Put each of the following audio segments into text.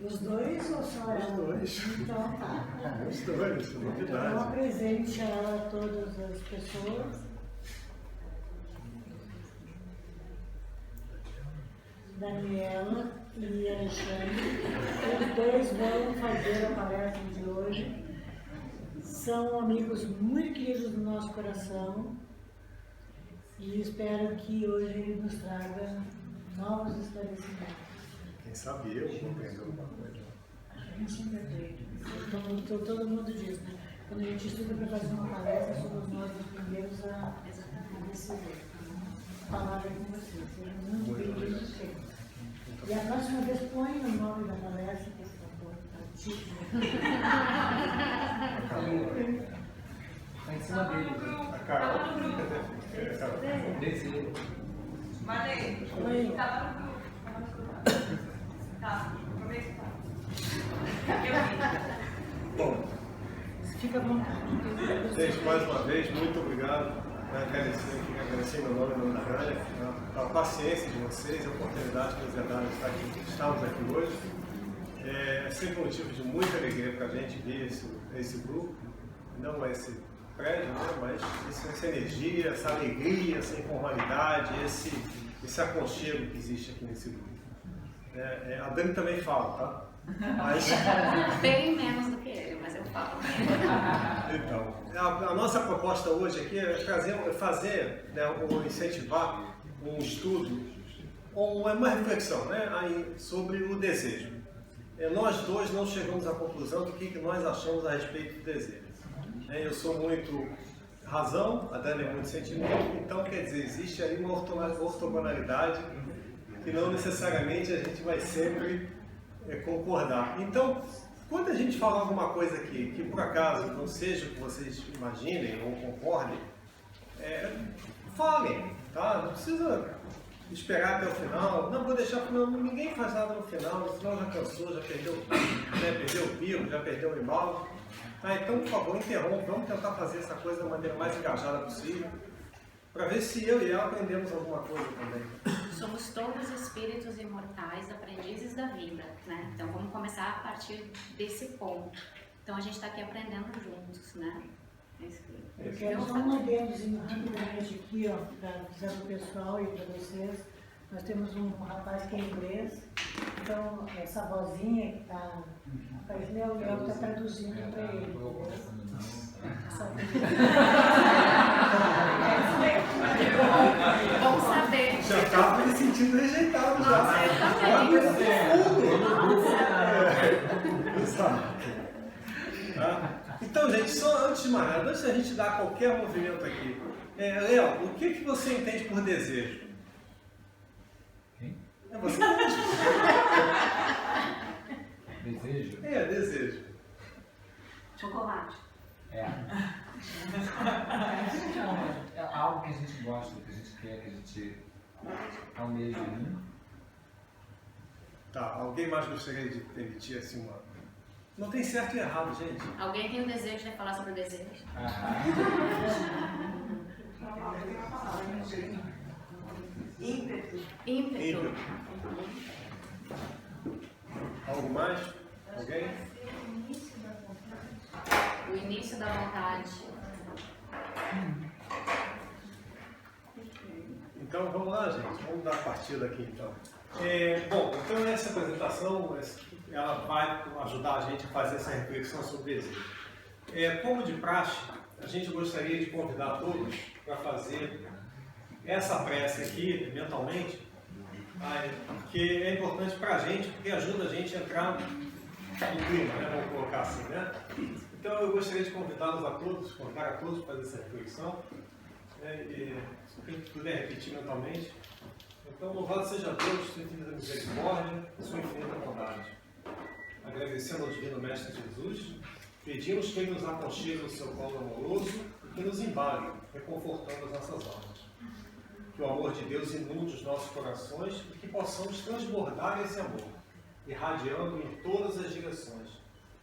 Os dois ou só ela? Os dois. Então tá. Os dois, novidade. Então apresente a todas as pessoas. Daniela e Alexandre. Os dois vão fazer a palestra de hoje. São amigos muito queridos do nosso coração. E espero que hoje ele nos traga novos esclarecimentos. Quem sabe eu vou aprender alguma coisa. A gente sempre aprende. Todo mundo diz, né? Quando a gente estuda para fazer uma palestra, somos nós os primeiros a receber a palavra com vocês. Sejam muito bem-vindos sempre. E a próxima vez põe o nome da palestra, por favor, para título. Está em cima dele. A Carol. Desejo. Marlene, Oi. tá no grupo. Tá, aproveita. Bom, Fica à vontade. gente, mais uma vez, muito obrigado. Agradecer em meu nome, em nome da Rânia, a paciência de vocês, a oportunidade que nos é dada de estarmos aqui hoje. É sempre um motivo de muita alegria para a gente ver esse grupo, não esse prédio, né, mas essa energia, essa alegria, essa informalidade, esse aconchego que existe aqui nesse grupo. A Dani também fala, tá? Mas... Bem menos do que ele, mas eu falo. Então, a nossa proposta hoje aqui é fazer, né, ou incentivar um estudo, ou uma reflexão, né, sobre o desejo. Nós dois não chegamos à conclusão do que nós achamos a respeito do desejo. Eu sou muito razão, a Dani é muito sentimento, então quer dizer, existe aí uma ortogonalidade que não necessariamente a gente vai sempre concordar. Então, quando a gente fala alguma coisa aqui que por acaso não seja o que vocês imaginem ou concordem, falem, tá? Não precisa esperar até o final. Não vou deixar, não, ninguém faz nada no final já cansou, já perdeu, né, perdeu o pico, já perdeu o embalo. Então, por favor, interrompa, vamos tentar fazer essa coisa da maneira mais engajada possível, para ver se eu e ela aprendemos alguma coisa também. Somos todos espíritos imortais, aprendizes da vida, né? Então vamos começar a partir desse ponto. Então a gente está aqui aprendendo juntos, né? Eu quero só um adendozinho rapidamente aqui, ó, para avisar para o pessoal e para vocês. Nós temos um rapaz que é inglês, então essa vozinha que está aparecendo é o Léo que está traduzindo para ele. Bom saber. Já estava me sentindo rejeitado já. Nossa, eu também. Então, gente, só antes de mais nada, antes da gente dar qualquer movimento aqui, Léo, o que você entende por desejo? Quem? É você mesmo. Desejo? Desejo. Chocolate. É algo que a gente gosta, que a gente quer, que a gente almeja, né? Tá, alguém mais gostaria de emitir assim uma... Não tem certo e errado, gente. Alguém tem o desejo de falar sobre o desejo? Ímpeto. Ímpeto. Algo mais? Alguém? O início da vontade. Então vamos lá, gente. Vamos dar partida aqui então. Bom, então essa apresentação ela vai ajudar a gente a fazer essa reflexão sobre o desejo. Como de praxe, a gente gostaria de convidar todos para fazer essa prece aqui mentalmente, que é importante para a gente, porque ajuda a gente a entrar no clima, né? Vamos colocar assim, né? Então eu gostaria de convidar a todos para fazer essa reflexão. E quem puder repetir mentalmente. Então, louvado seja Deus, sua infinita misericórdia e sua infinita bondade. Agradecendo ao Divino Mestre Jesus, pedimos que Ele nos aconchegue no seu colo amoroso e que nos embale, reconfortando as nossas almas. Que o amor de Deus inunde os nossos corações e que possamos transbordar esse amor, irradiando em todas as direções,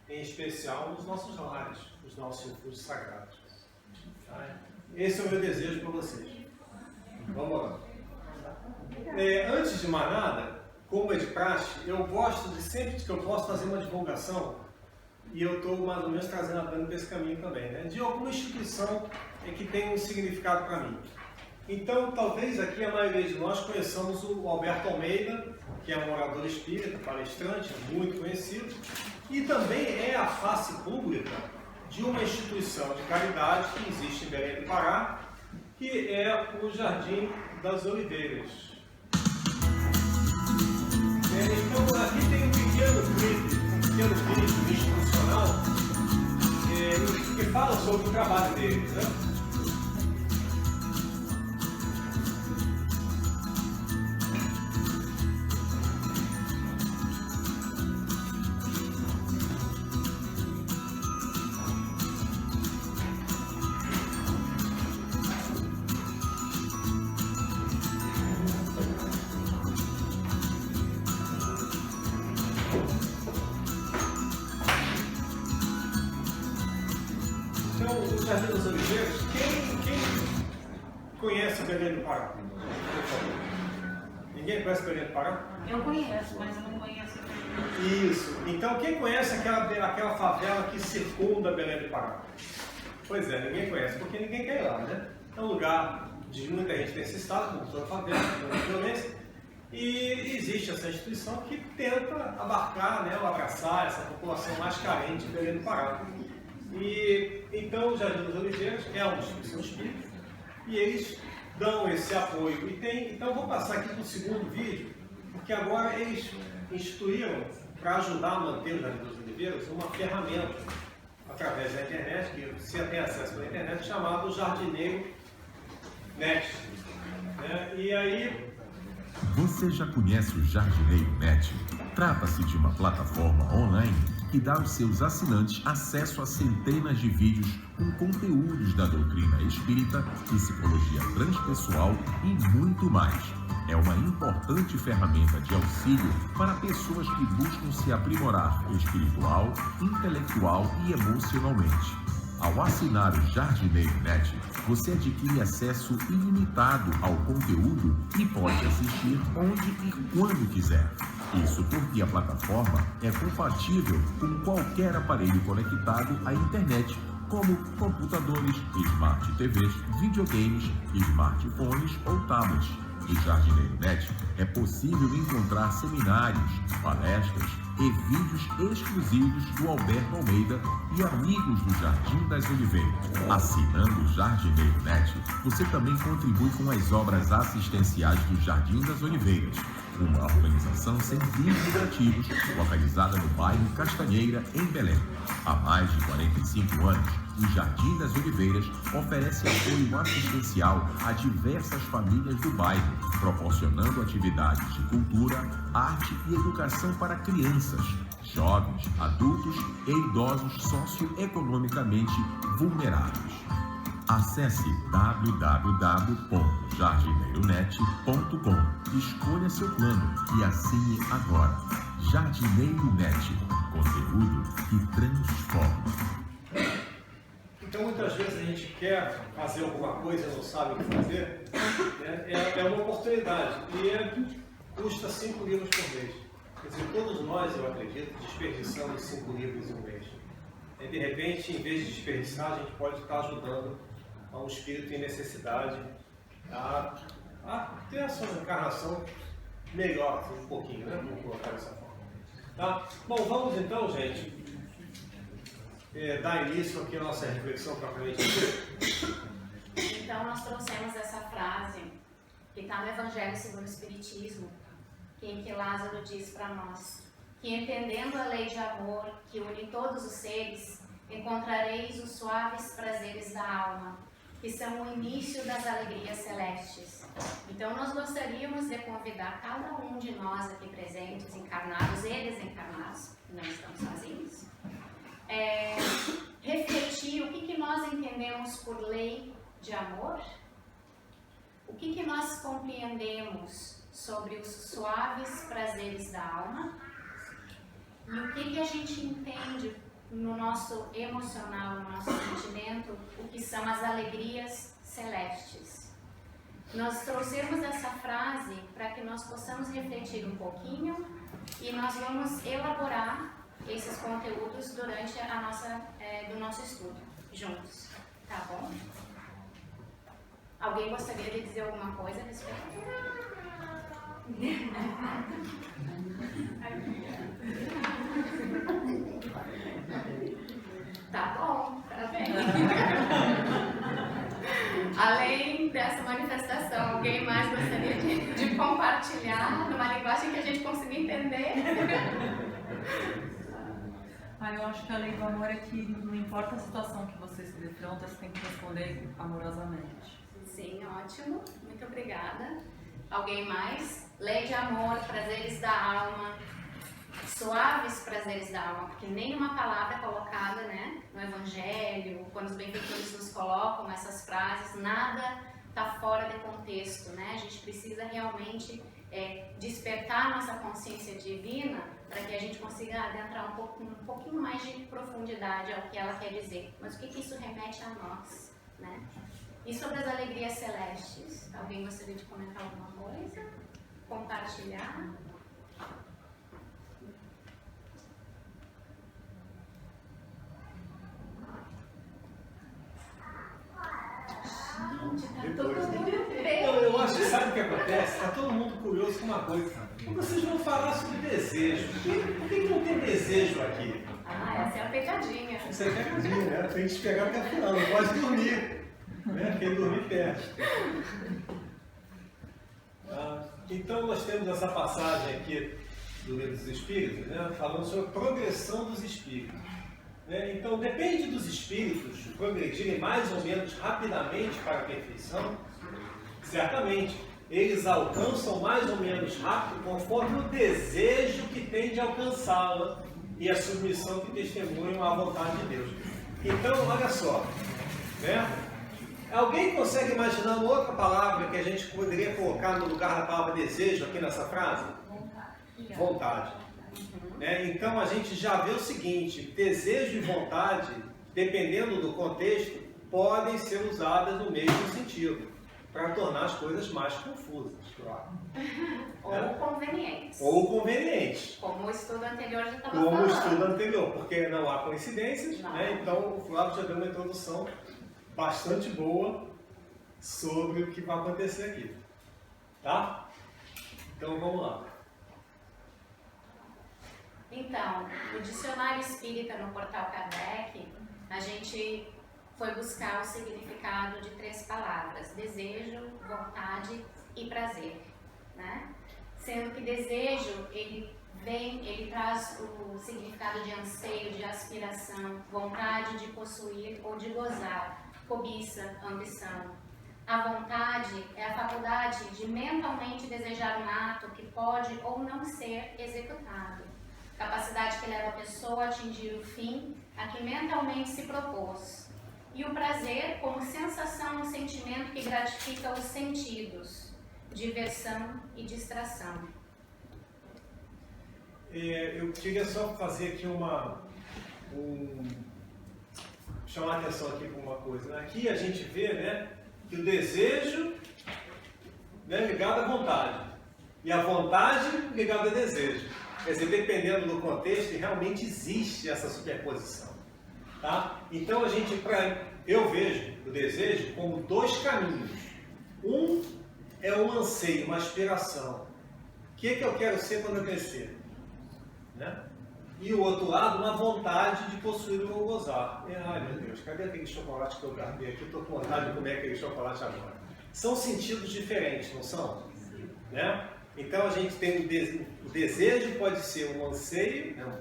em especial nos nossos lares, nos nossos refúgios sagrados. Esse é o meu desejo para vocês. Vamos lá. Antes de mais nada, como é de praxe, eu gosto de sempre que eu posso fazer uma divulgação, e eu estou mais ou menos trazendo a Dani para esse caminho também, né? De alguma instituição que tem um significado para mim. Então, talvez aqui a maioria de nós conheçamos o Alberto Almeida, que é um orador espírita, palestrante, muito conhecido, e também é a face pública de uma instituição de caridade que existe em Belém do Pará, que é o Jardim das Oliveiras. Então, aqui tem um pequeno vídeo institucional que fala sobre o trabalho deles, né? Então, o Jardim das Oliveiras, quem conhece Belém do Pará? Ninguém conhece Belém do Pará? Eu conheço, mas eu não conheço. Isso. Então, quem conhece aquela favela que circunda Belém do Pará? Pois é, ninguém conhece, porque ninguém quer ir lá, né? É um lugar de muita gente necessitada, como toda favela, com muita violência, e existe essa instituição que tenta abarcar, né, ou abraçar essa população mais carente de Belém do Pará. E então o Jardim das Oliveiras é uma instituição espírita e eles dão esse apoio. Então eu vou passar aqui para o segundo vídeo, porque agora eles instituíram, para ajudar a manter o Jardim das Oliveiras, uma ferramenta através da internet, que você tem acesso pela internet, chamado Jardineiro Net. Né? E aí... Você já conhece o Jardineiro Net? Trata-se de uma plataforma online que dá aos seus assinantes acesso a centenas de vídeos com conteúdos da doutrina espírita, psicologia transpessoal e muito mais. É uma importante ferramenta de auxílio para pessoas que buscam se aprimorar espiritual, intelectual e emocionalmente. Ao assinar o Jardineiro Net, você adquire acesso ilimitado ao conteúdo e pode assistir onde e quando quiser. Isso porque a plataforma é compatível com qualquer aparelho conectado à internet, como computadores, smart TVs, videogames, smartphones ou tablets. No Jardineiro Net é possível encontrar seminários, palestras e vídeos exclusivos do Alberto Almeida e amigos do Jardim das Oliveiras. Assinando o Jardineiro Net, você também contribui com as obras assistenciais do Jardim das Oliveiras, uma organização sem fins lucrativos localizada no bairro Castanheira, em Belém. Há mais de 45 anos, o Jardim das Oliveiras oferece apoio assistencial a diversas famílias do bairro, proporcionando atividades de cultura, arte e educação para crianças, jovens, adultos e idosos socioeconomicamente vulneráveis. Acesse www.jardineironet.com, escolha seu plano e assine agora. Jardineiro Net, conteúdo que transforma. Então, muitas vezes a gente quer fazer alguma coisa e não sabe o que fazer, né? É uma oportunidade e custa 5 livros por mês. Quer dizer, todos nós, eu acredito, desperdiçamos 5 livros em um mês. E, de repente, em vez de desperdiçar, a gente pode estar ajudando a um espírito em necessidade a ter a sua encarnação melhor, um pouquinho, né? Vamos colocar dessa forma. Tá? Bom, vamos então, gente, dar início aqui à nossa reflexão propriamente dita. Então, nós trouxemos essa frase que está no Evangelho segundo o Espiritismo, em que Lázaro diz para nós que, entendendo a lei de amor que une todos os seres, encontrareis os suaves prazeres da alma, que são o início das alegrias celestes. Então, nós gostaríamos de convidar cada um de nós aqui presentes, encarnados e desencarnados, não estamos sozinhos, refletir o que nós entendemos por lei de amor, o que nós compreendemos sobre os suaves prazeres da alma e o que a gente entende no nosso emocional, no nosso sentimento, o que são as alegrias celestes. nós trouxemos essa frase para que nós possamos refletir um pouquinho e nós vamos elaborar esses conteúdos durante do nosso estudo, juntos, tá bom? Alguém gostaria de dizer alguma coisa a respeito? Tá bom, tá bem. Além dessa manifestação, alguém mais gostaria de compartilhar numa linguagem que a gente consiga entender? Eu acho que a lei do amor é que não importa a situação que você se defronta, você tem que responder amorosamente. Sim, ótimo. Muito obrigada. Alguém mais? Lei de amor, prazeres da alma, suaves prazeres da alma, porque nenhuma palavra é colocada, né, no Evangelho, quando os benfeitores nos colocam essas frases, nada está fora de contexto, né? A gente precisa realmente despertar nossa consciência divina para que a gente consiga adentrar um pouquinho mais de profundidade ao que ela quer dizer. Mas o que isso remete a nós, né? E sobre as alegrias celestes, alguém gostaria de comentar alguma coisa? Compartilhar? Depois, né? bem. Eu acho que sabe o que acontece? Está todo mundo curioso com uma coisa. Vocês vão falar sobre desejo. Por que não tem desejo aqui? Essa é a pegadinha. Isso é pegadinha, né? Tem que esperar até o final, não pode dormir. Né? Quem dormir perde. Então nós temos essa passagem aqui do Livro dos Espíritos, né? Falando sobre a progressão dos espíritos. Né? Então depende dos espíritos progredirem mais ou menos rapidamente para a perfeição. Certamente, eles alcançam mais ou menos rápido conforme o desejo que tem de alcançá-la e a submissão que testemunham à vontade de Deus. Então, olha só, né? Alguém consegue imaginar uma outra palavra que a gente poderia colocar no lugar da palavra desejo aqui nessa frase? Vontade. Né? Então, a gente já vê o seguinte, desejo e vontade, dependendo do contexto, podem ser usadas no mesmo sentido, para tornar as coisas mais confusas, claro. Ou convenientes. Ou convenientes. Como o estudo anterior já estava Como falando. o estudo anterior, porque não há coincidências, Não. né? Então o Flávio já deu uma introdução bastante boa sobre o que vai acontecer aqui. Tá? Então vamos lá. Então, no Dicionário Espírita, no Portal Kardec, a gente foi buscar o significado de 3 palavras: desejo, vontade e prazer, né? Sendo que desejo, ele traz o significado de anseio, de aspiração, vontade de possuir ou de gozar, cobiça, ambição. A vontade é a faculdade de mentalmente desejar um ato que pode ou não ser executado. Capacidade que leva a pessoa a atingir o fim a que mentalmente se propôs. E o prazer como sensação ou sentimento que gratifica os sentidos, diversão e distração. Eu queria só fazer aqui chamar a atenção aqui para uma coisa. Aqui a gente vê, né, que o desejo, né, ligado à vontade e a vontade ligada ao desejo. Quer dizer, dependendo do contexto, realmente existe essa superposição. Tá? Então eu vejo o desejo como 2 caminhos. Um é um anseio, uma aspiração. O que eu quero ser quando eu crescer? Né? E o outro lado, uma vontade de possuir ou gozar. Ai meu Deus, cadê aquele chocolate que eu guardei aqui? Estou com vontade de comer aquele chocolate agora. São sentidos diferentes, não são? Né? Então a gente tem o desejo, pode ser um anseio, não,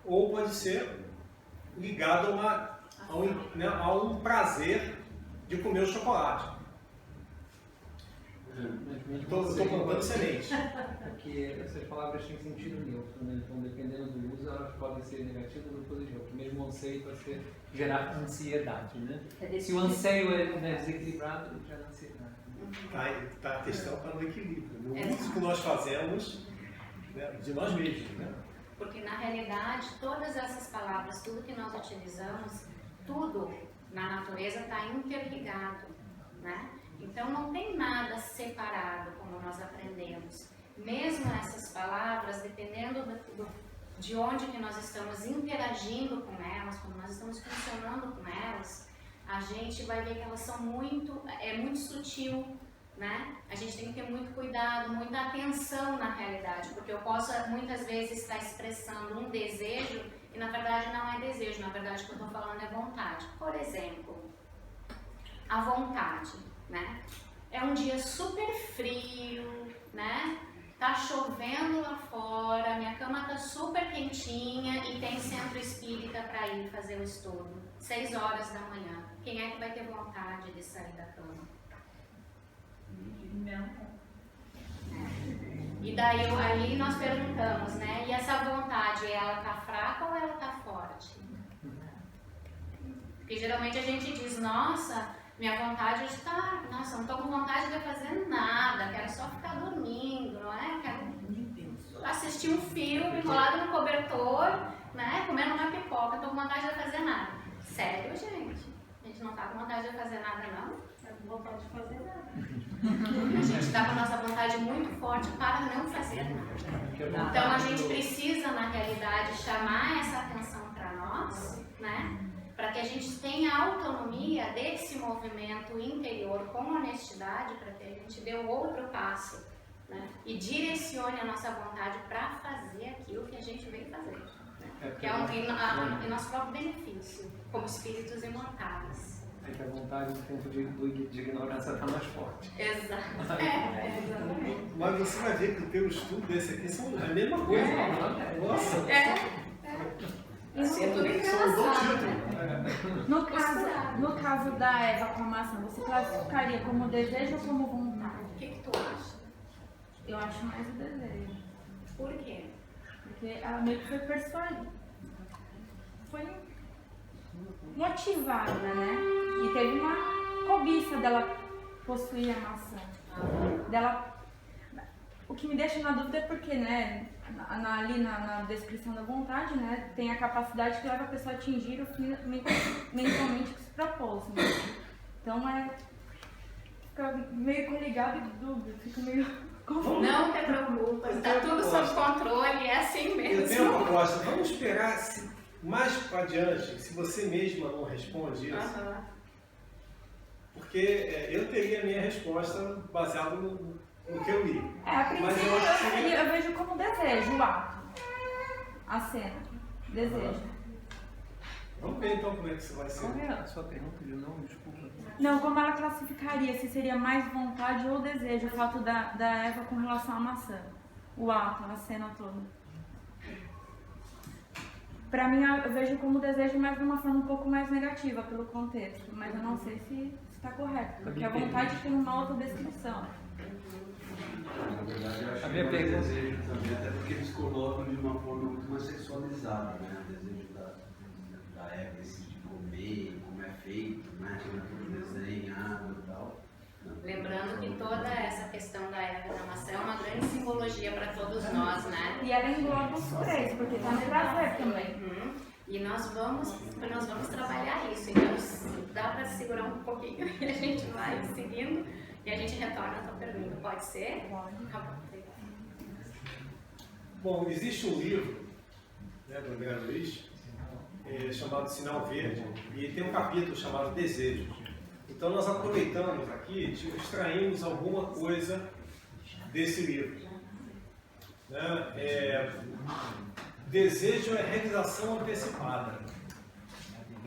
ou pode ser ligado a um prazer de comer o chocolate. Estou plantando semente. Porque essas palavras têm sentido neutro, né? Então, dependendo do uso, elas podem ser negativas ou positivas. Porque mesmo o anseio pode gerar ansiedade, né? Se o anseio é desequilibrado, ele gera ansiedade. A questão está no equilíbrio, no uso que nós fazemos, né, de nós mesmos. Né? Porque na realidade, todas essas palavras, tudo que nós utilizamos, tudo na natureza está interligado, né? Então não tem nada separado como nós aprendemos. Mesmo essas palavras, dependendo de onde que nós estamos interagindo com elas, como nós estamos funcionando com elas, a gente vai ver que elas são muito sutil, né? A gente tem que ter muito cuidado, muita atenção na realidade, porque eu posso muitas vezes estar expressando um desejo e na verdade não é desejo, na verdade o que eu estou falando é vontade. Por exemplo, a vontade, né? É um dia super frio, né? Tá chovendo lá fora, minha cama tá super quentinha e tem centro espírita para ir fazer o estudo. 6 horas da manhã. Quem é que vai ter vontade de sair da cama? Não. E daí aí nós perguntamos, né? E essa vontade, ela tá fraca ou ela tá forte? Porque geralmente a gente diz, nossa, minha vontade hoje tá, nossa, não tô com vontade de fazer nada, quero só ficar dormindo, não é? Quero assistir um filme, enrolado no cobertor, né? Comendo uma pipoca, tô com vontade de fazer nada. Sério, gente? A gente não tá com vontade de fazer nada, não? Vontade de fazer nada. A gente está com a nossa vontade muito forte para não fazer nada. Então a gente precisa, na realidade, chamar essa atenção para nós, né? Para que a gente tenha autonomia desse movimento interior com honestidade, para que a gente dê o outro passo, né? E direcione a nossa vontade para fazer aquilo que a gente veio fazer, né? Que é em nosso próprio benefício, como espíritos imortais. É que a vontade do tempo de ignorância está mais forte. Exato. Exatamente. Mas você vai ver que pelo estudo desse aqui são a mesma coisa. Nossa! Isso é tudo engraçado. No caso da Eva com a maçã, você classificaria como desejo ou como vontade? O que tu acha? Eu acho mais o desejo. Por quê? Porque ela meio que foi persuadida. Foi motivada, né? E teve uma cobiça dela possuir a maçã. O que me deixa na dúvida é porque, né, ali na descrição da vontade, né, tem a capacidade que leva a pessoa a atingir o fim mentalmente que se propôs, né? Então fica meio coligado e dúvida, fica meio confuso. Não te preocupa, está tudo sob controle, é assim mesmo. Eu tenho uma proposta, vamos esperar mais para adiante, se você mesma não responde isso, porque eu teria a minha resposta baseada no que eu li. A princípio eu vejo como desejo o ato, a cena, desejo. Vamos ver então como é que isso vai ser. Qual é a sua pergunta de novo? Desculpa. Não, como ela classificaria, se seria mais vontade ou desejo, o fato da Eva com relação à maçã, o ato, a cena toda. Pra mim, eu vejo como desejo, mas de uma forma um pouco mais negativa pelo contexto, mas eu não sei se está correto, porque a vontade tem uma outra descrição. Na verdade, eu acho A que minha é pergunta- desejo também, até porque eles colocam de uma forma muito mais sexualizada, né? O desejo da Eva, esse de comer, como é feito, né? Como é tudo desenhado e tal. Lembrando que toda essa questão da Eva da maçã é uma grande simbologia para todos nós, né? E ela engloba os 3, porque está no prazer também. E nós vamos trabalhar isso. Então, dá para segurar um pouquinho e a gente vai seguindo e a gente retorna a tua pergunta. Pode ser? Tá bom. Bom, existe um livro, né, do André Luiz, chamado Sinal Verde, e tem um capítulo chamado Desejos. Então nós aproveitamos aqui, extraímos alguma coisa desse livro. Né? Desejo é realização antecipada.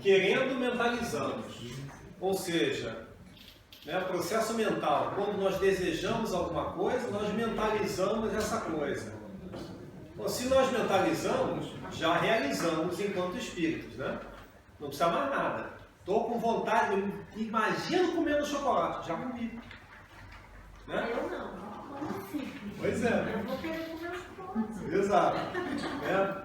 Querendo, mentalizamos. Ou seja, né, o processo mental, quando nós desejamos alguma coisa, nós mentalizamos essa coisa. Bom, se nós mentalizamos, já realizamos enquanto espíritos, né? Não precisa mais nada. Estou com vontade, imagino comendo chocolate, já comi. Né? Eu não. Como assim? Pois é. Eu vou querer comer chocolate. Exato. Né?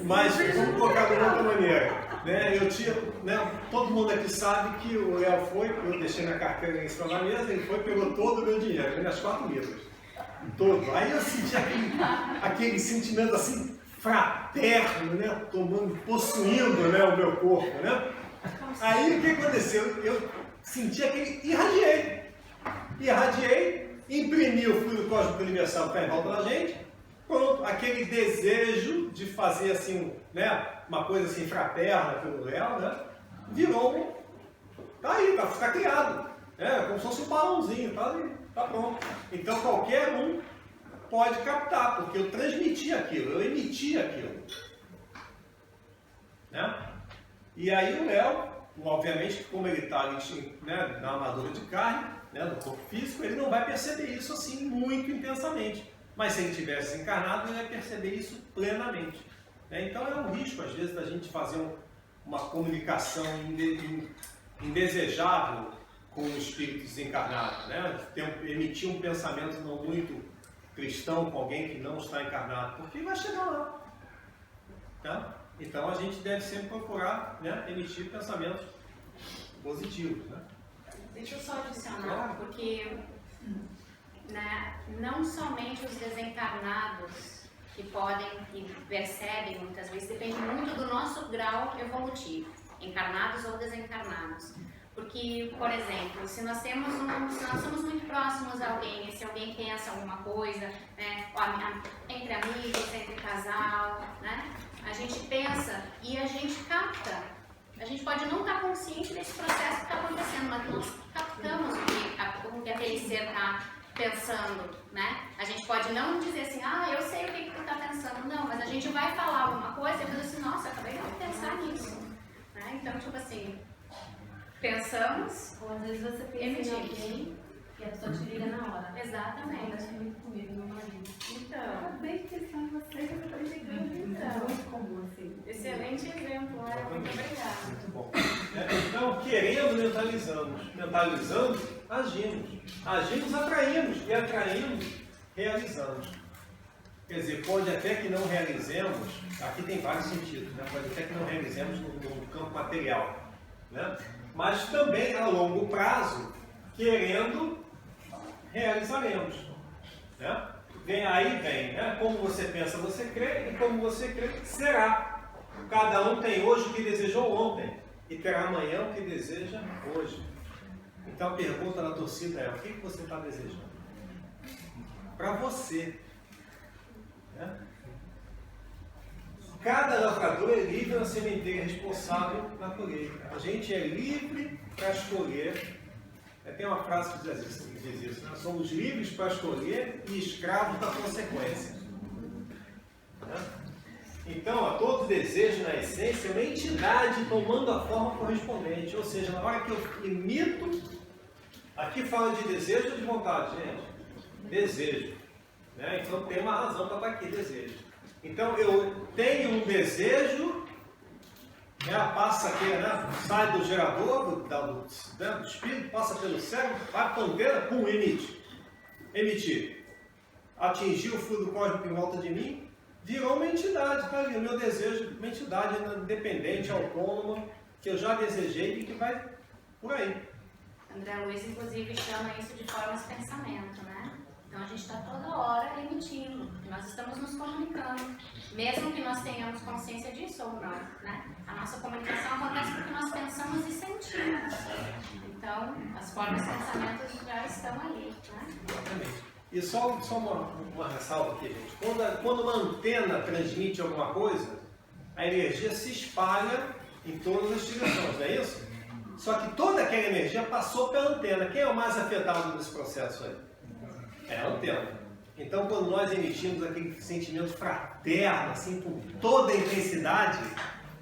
Mas vamos colocar de outra maneira. Né? Eu tinha, né? Todo mundo aqui sabe que o Léo foi, eu deixei minha carteira em cima da mesa, ele foi, pegou todo o meu dinheiro, minhas 4 libras. Todo. Aí eu senti aquele sentimento assim, fraterno, né? Possuindo, né, o meu corpo, né? Aí o que aconteceu? Eu senti aquele, irradiei. irradiei, imprimi o fluido cósmico universal que está em volta da gente, pronto, aquele desejo de fazer assim, né, uma coisa assim fraterna pelo réu, né, virou, tá aí, tá criado, como se fosse um balãozinho, tá ali, tá pronto. Então qualquer um pode captar, porque eu transmiti aquilo, eu emiti aquilo. Né? E aí o Léo, obviamente, como ele está, né, na armadura de carne, né, no corpo físico, ele não vai perceber isso assim muito intensamente. Mas se ele tivesse encarnado, ele vai perceber isso plenamente. Né? Então é um risco, às vezes, da gente fazer uma comunicação indesejável com o espírito desencarnado. Né? Emitir um pensamento não muito cristão com alguém que não está encarnado, porque vai chegar lá. Tá? Então a gente deve sempre procurar, né, emitir pensamentos positivos. Né? Deixa eu só adicionar, porque, né, não somente os desencarnados que podem e percebem muitas vezes, depende muito do nosso grau evolutivo, encarnados ou desencarnados. Porque, por exemplo, se nós somos muito próximos a alguém, e se alguém pensa alguma coisa, né, entre amigos, entre casal, né, a gente pensa e a gente capta. A gente pode não estar consciente desse processo que está acontecendo, mas nós captamos o que aquele ser está pensando, né? A gente pode não dizer assim, eu sei o que tu está pensando, não, mas a gente vai falar alguma coisa e eu digo assim, nossa, eu acabei de pensar nisso. Né? Então, tipo assim, pensamos, ou às vezes você pensa em alguém e a pessoa te liga na hora. Exatamente. Acontece muito comigo, meu marido. Então, Acabei de pensar em você, que você tá me ligando. Então, é muito comum assim. Excelente exemplo, muito obrigada. Muito bom. Então, querendo, mentalizamos. Mentalizando, agimos. Agimos, atraímos. E atraímos, realizamos. Quer dizer, pode até que não realizemos, aqui tem vários sentidos, né? Pode até que não realizemos no campo material. Né? Mas também, a longo prazo, querendo, realizaremos. Né? Vem, né? Como você pensa, você crê, e como você crê, será. Cada um tem hoje o que desejou ontem, e terá amanhã o que deseja hoje. Então a pergunta da torcida é, o que você está desejando? Para você. Né? Cada lavrador é livre na sementeira, responsável na colheita. A gente é livre para escolher. Tem uma frase que diz isso, né? Somos livres para escolher e escravos da consequência. Né? Então, todo desejo, na essência, é uma entidade tomando a forma correspondente. Ou seja, na hora que eu imito, aqui fala de desejo ou de vontade, gente? Desejo. Né? Então tem uma razão para estar aqui, desejo. Então eu tenho um desejo, né? Passa aqui, né? Sai do gerador, do espírito, passa pelo cérebro, vai para a antena, pum, emite. Emitir. Atingiu o fluido cósmico em volta de mim, virou uma entidade, está ali, o meu desejo, uma entidade independente, autônoma, que eu já desejei e que vai por aí. André Luiz, inclusive, chama isso de formas de pensamento, né? Então a gente está toda hora emitindo, nós estamos nos comunicando, mesmo que nós tenhamos consciência disso ou não, né? A nossa comunicação acontece porque nós pensamos e sentimos. Então, as formas de pensamento já estão ali, né? Exatamente. E só uma ressalva aqui, gente. Quando uma antena transmite alguma coisa, a energia se espalha em todas as direções, não é isso? Só que toda aquela energia passou pela antena. Quem é o mais afetado nesse processo aí? É a antena. Então, quando nós emitimos aquele sentimento fraterno, assim, com toda a intensidade,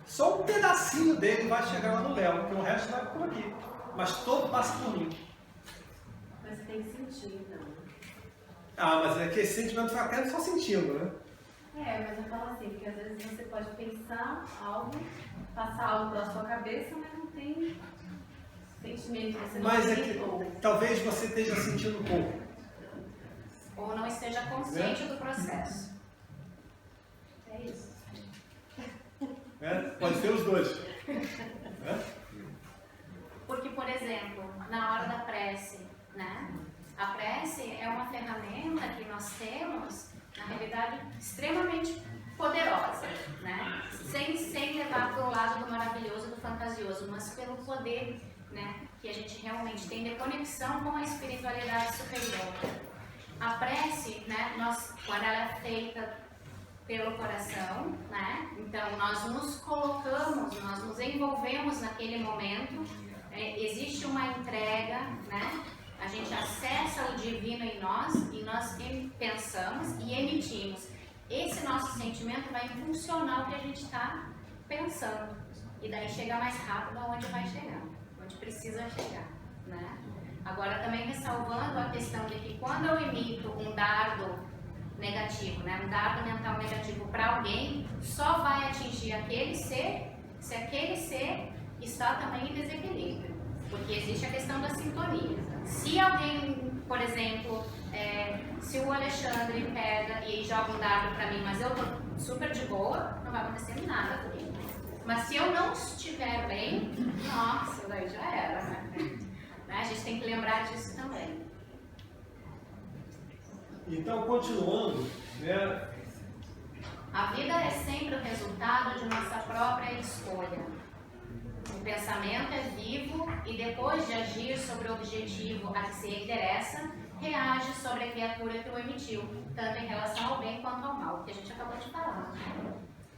só um pedacinho dele vai chegar lá no Léo, porque o resto vai por aqui. Mas todo passa por mim. Mas tem que sentir, então. Mas é que esse sentimento fraterno só sentindo, né? Mas eu falo assim, porque às vezes você pode pensar algo, passar algo pela sua cabeça, mas não tem sentimento, você não Mas é tem que ou. talvez você esteja sentindo pouco. Ou não esteja consciente do processo. É isso. Pode ser os dois. Porque, por exemplo, na hora da prece, né? A prece é uma ferramenta que nós temos, na realidade, extremamente poderosa, né? Sem levar para o lado do maravilhoso, do fantasioso, mas pelo poder, né? que a gente realmente tem de conexão com a espiritualidade superior. A prece, né, quando ela é feita pelo coração, né, então nós nos colocamos, nós nos envolvemos naquele momento, existe uma entrega, né, a gente acessa o divino em nós e nós pensamos e emitimos. Esse nosso sentimento vai impulsionar o que a gente está pensando. E daí chega mais rápido aonde vai chegar, onde precisa chegar, né? Agora também ressalvando a questão de que quando eu emito um dardo negativo, né, um dardo mental negativo para alguém, só vai atingir aquele ser se aquele ser está também em desequilíbrio. Porque existe a questão da sintonia. Se alguém, por exemplo, se o Alexandre pega e joga um dardo para mim, mas eu tô super de boa, não vai acontecer nada comigo. Mas se eu não estiver bem, nossa, daí já era, né? A gente tem que lembrar disso também. Então, continuando, né? A vida é sempre o resultado de nossa própria escolha. O pensamento é vivo e depois de agir sobre o objetivo a que se interessa, reage sobre a criatura que o emitiu, tanto em relação ao bem quanto ao mal, que a gente acabou de falar.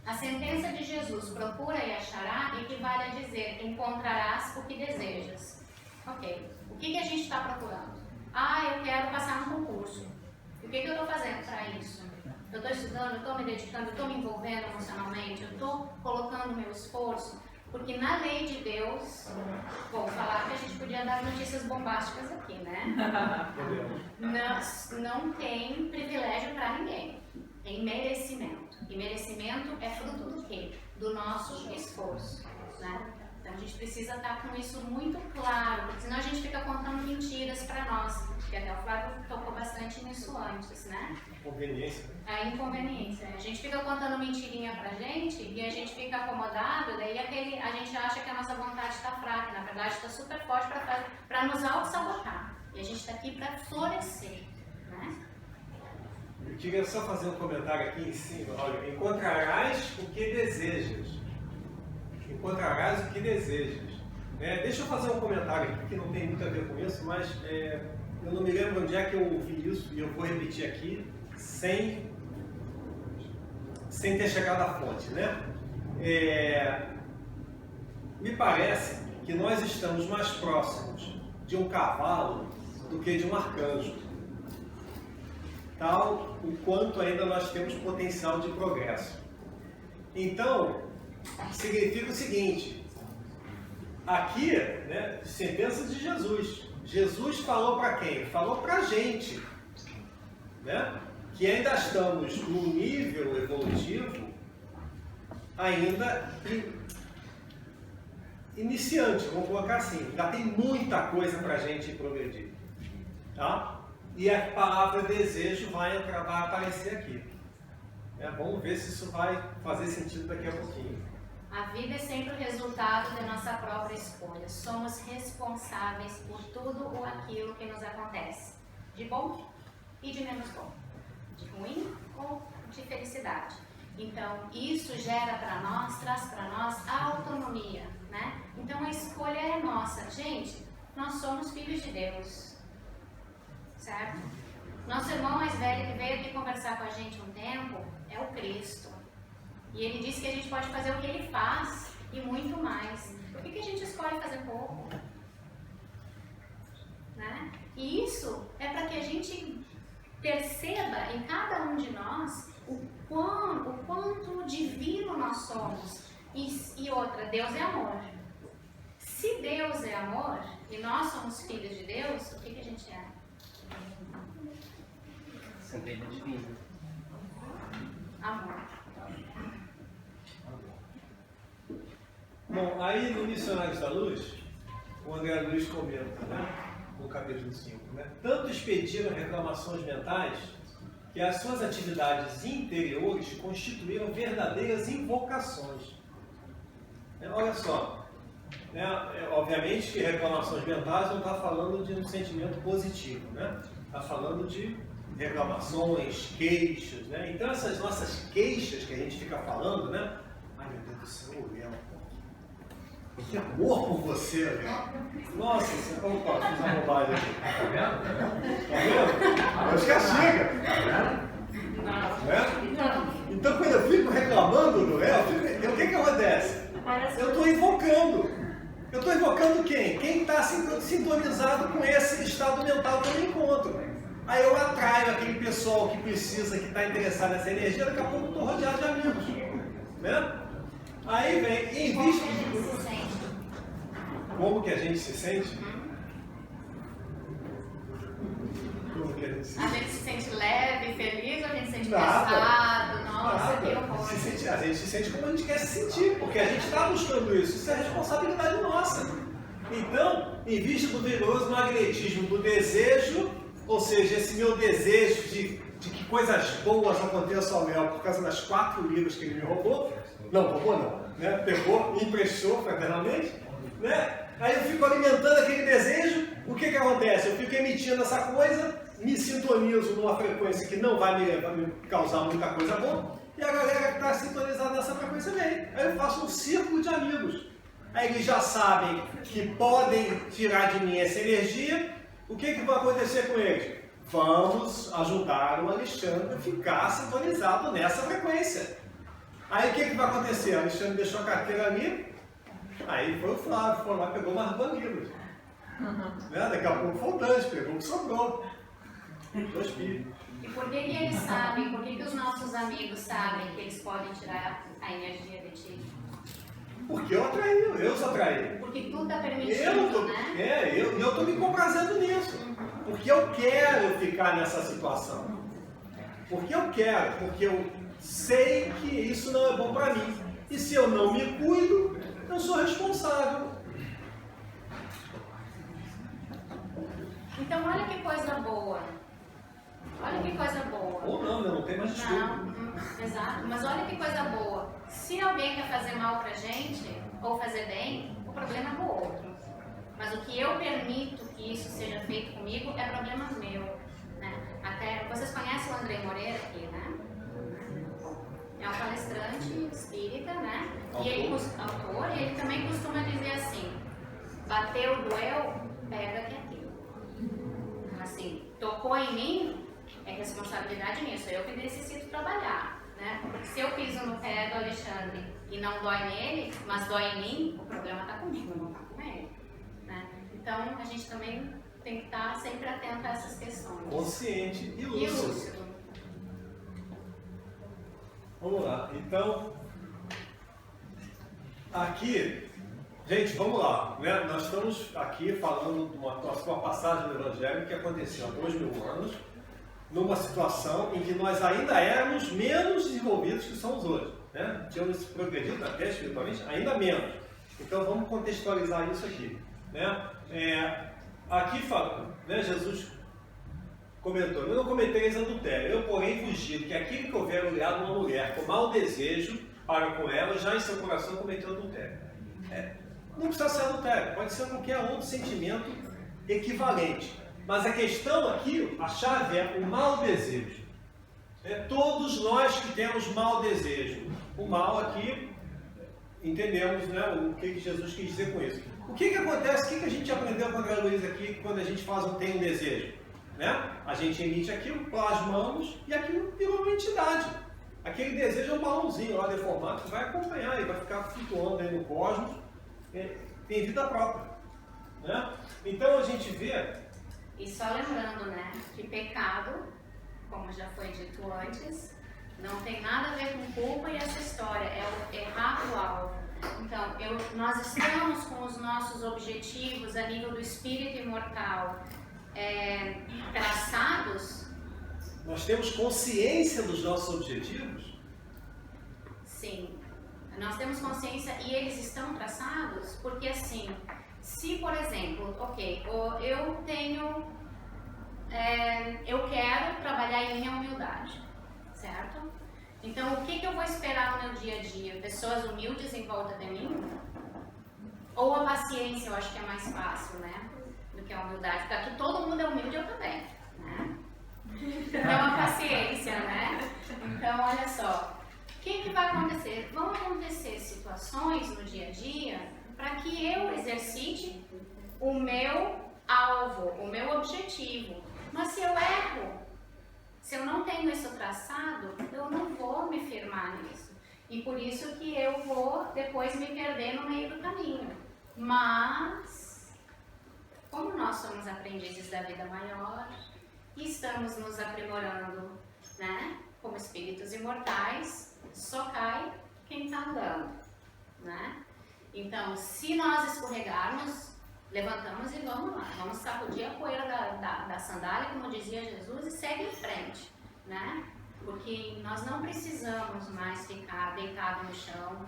A sentença de Jesus, procura e achará, equivale a dizer, encontrarás o que desejas. Ok, o que a gente está procurando? Eu quero passar no concurso. E o que eu estou fazendo para isso? Eu estou estudando, eu estou me dedicando, eu estou me envolvendo emocionalmente, eu estou colocando meu esforço. Porque na lei de Deus, vou falar que a gente podia dar notícias bombásticas aqui, né? Não tem privilégio para ninguém, tem merecimento. E merecimento é fruto do quê? Do nosso esforço, né? Então a gente precisa estar com isso muito claro, porque senão a gente fica contando mentiras para nós. Que até o Flávio tocou bastante nisso antes, né? Inconveniência. A inconveniência. A gente fica contando mentirinha pra gente e a gente fica acomodado, daí a gente acha que a nossa vontade está fraca, na verdade está super forte para nos auto-sabotar. E a gente está aqui para florescer, né? Eu queria só fazer um comentário aqui em cima. Olha, encontrarás o que desejas. Encontrarás o que desejas. Deixa eu fazer um comentário aqui que não tem muito a ver com isso, mas eu não me lembro onde é que eu ouvi isso e eu vou repetir aqui sem ter chegado à fonte, né? Me parece que nós estamos mais próximos de um cavalo do que de um arcanjo. Tal o quanto ainda nós temos potencial de progresso. Então, significa o seguinte, aqui, né, sentença de Jesus. Jesus falou para quem? Falou para a gente, né? Que ainda estamos num nível evolutivo ainda iniciante, vamos colocar assim. Ainda tem muita coisa para a gente progredir, tá? E a palavra desejo vai aparecer aqui. Vamos ver se isso vai fazer sentido daqui a pouquinho. A vida é sempre o resultado da nossa própria escolha. Somos responsáveis por tudo ou aquilo que nos acontece, de bom e de menos bom, de ruim ou de felicidade. Então, isso gera para nós, traz para nós a autonomia, né? Então, a escolha é nossa. Gente, nós somos filhos de Deus, certo? Nosso irmão mais velho que veio aqui conversar com a gente um tempo é o Cristo. E ele disse que a gente pode fazer o que ele faz e muito mais. Por que a gente escolhe fazer pouco? Né? E isso é para que a gente perceba em cada um de nós o quanto divino nós somos. E outra, Deus é amor. Se Deus é amor e nós somos filhos de Deus, o que a gente é? Centelha divina. Amor. Bom, aí no Missionários da Luz, o André Luiz comenta, né, no capítulo 5, né, tanto expediram reclamações mentais que as suas atividades interiores constituíram verdadeiras invocações. Olha só, né, obviamente que reclamações mentais não está falando de um sentimento positivo, né? Está falando de reclamações, queixas, né? Então essas nossas queixas que a gente fica falando, né? Ai meu Deus do céu, Que amor por você, né? Nossa senhora, opa, fiz uma bobagem aqui. Tá vendo? Tá vendo? Deus castiga. Né? Então, quando eu fico reclamando do réu, o que acontece? Eu estou invocando. Eu estou invocando quem? Quem está sintonizado com esse estado mental que eu me encontro. Aí eu atraio aquele pessoal que precisa, que está interessado nessa energia, daqui a pouco eu estou rodeado de amigos. Né? Aí vem, em vista de... Como que a gente se sente? Como que a gente se sente? A gente se sente leve, feliz, ou a gente se sente Nada. pesado? Nossa, Nada. que horror. A gente se sente como a gente quer se sentir, porque a gente está buscando isso. Isso é responsabilidade nossa. Então, em vista do vigoroso magnetismo do desejo, ou seja, esse meu desejo de que coisas boas aconteçam ao Léo por causa das 4 livros que ele me roubou, né? Pegou, me emprestou fraternalmente, né? Aí eu fico alimentando aquele desejo, o que acontece? Eu fico emitindo essa coisa, me sintonizo numa frequência que não vai me causar muita coisa boa, e a galera que está sintonizada nessa frequência vem. Aí eu faço um círculo de amigos. Aí eles já sabem que podem tirar de mim essa energia. O que vai acontecer com eles? Vamos ajudar o Alexandre a ficar sintonizado nessa frequência. Aí o que vai acontecer? O Alexandre deixou a carteira ali, aí foi o Flávio, foi lá, pegou mais 2 livros. Né? Daqui a pouco foi o Dante, pegou o que sobrou. 2 filhos. E por que eles sabem, por que os nossos amigos sabem que eles podem tirar a energia de ti? Porque eu os atraí. Porque tu está permitindo, né? Eu estou me comprazendo nisso. Porque eu quero ficar nessa situação. Porque eu quero, porque eu sei que isso não é bom para mim. E se eu não me cuido, eu sou responsável. Então olha que coisa boa. Olha que coisa boa. Ou não tem mais desculpa. Não, exato. Mas olha que coisa boa. Se alguém quer fazer mal pra gente, ou fazer bem, o problema é com o outro. Mas o que eu permito que isso seja feito comigo é problema meu. Né? Até, vocês conhecem o André Moreira aqui, né? É um palestrante espírita, né? E ele, autor, e ele também costuma dizer assim: bateu, doeu, pega que é teu. Assim, tocou em mim, é responsabilidade minha, sou eu que necessito trabalhar, né? Porque se eu piso no pé do Alexandre e não dói nele, mas dói em mim, o problema está comigo, não está com ele, né? Então, a gente também tem que estar sempre atento a essas questões. Consciente e lúcido. Vamos lá, então, aqui, gente, vamos lá, né? Nós estamos aqui falando de uma passagem do Evangelho que aconteceu há 2000 anos, numa situação em que nós ainda éramos menos desenvolvidos que somos hoje, né? Tínhamos progredido até espiritualmente ainda menos. Então vamos contextualizar isso aqui, né? Aqui fala, né? Jesus comentou: eu não cometereis adultério, eu porém vos digo que aquele que houver olhado uma mulher com mau desejo para com ela, já em seu coração cometeu adultério. Não precisa ser adultério, pode ser qualquer outro sentimento equivalente. Mas a questão aqui, a chave é o mau desejo. Todos nós que temos mau desejo. O mal aqui, entendemos, né, o que Jesus quis dizer com isso. O que acontece, o que a gente aprendeu com a André Luiz aqui quando a gente tem um desejo? Né? A gente emite aquilo, plasmamos e aquilo virou uma entidade. Aquele desejo é um balãozinho lá deformado que vai acompanhar e vai ficar flutuando aí no cosmos, tem vida própria. Né? Então a gente vê... E só lembrando, né, que pecado, como já foi dito antes, não tem nada a ver com culpa e essa história, é o errar o alvo. Então, nós estamos com os nossos objetivos a nível do espírito imortal traçados. Nós temos consciência dos nossos objetivos? Sim, nós temos consciência e eles estão traçados porque assim... Se, por exemplo, eu quero trabalhar em minha humildade, certo? Então, o que eu vou esperar no meu dia a dia? Pessoas humildes em volta de mim? Ou a paciência, eu acho que é mais fácil, né? Do que a humildade. Porque aqui todo mundo é humilde, eu também, né? Então, a paciência, né? Então, olha só. O que vai acontecer? Vão acontecer situações situações no dia a dia para que eu exercite o meu alvo, o meu objetivo. Mas se eu erro, se eu não tenho isso traçado, eu não vou me firmar nisso. E por isso que eu vou depois me perder no meio do caminho. Mas, como nós somos aprendizes da vida maior e estamos nos aprimorando, né, como espíritos imortais, só cai quem está andando, né? Então, se nós escorregarmos, levantamos e vamos lá, vamos sacudir a poeira da sandália, como dizia Jesus, e segue em frente, né? Porque nós não precisamos mais ficar deitado no chão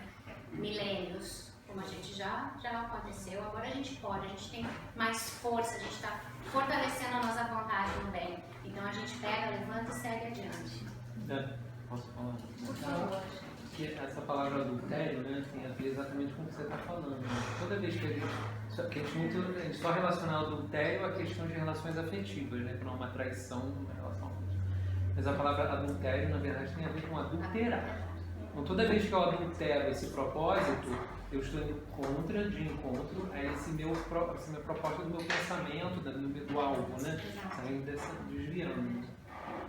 milênios, como a gente já aconteceu. Agora a gente pode, a gente tem mais força, a gente está fortalecendo a nossa vontade no bem. Então a gente pega, levanta e segue adiante. Posso falar? Por favor. Que essa palavra adultério, né, tem a ver exatamente com o que você está falando. Né? Toda vez que a gente só relaciona o adultério a questão de relações afetivas, né, que não é uma traição em relação a outra. Mas a palavra adultério, na verdade, tem a ver com adulterar. Então, toda vez que eu adultero esse propósito, eu estou indo de encontro a esse meu propósito do meu pensamento, do alvo, né? Saindo desviando.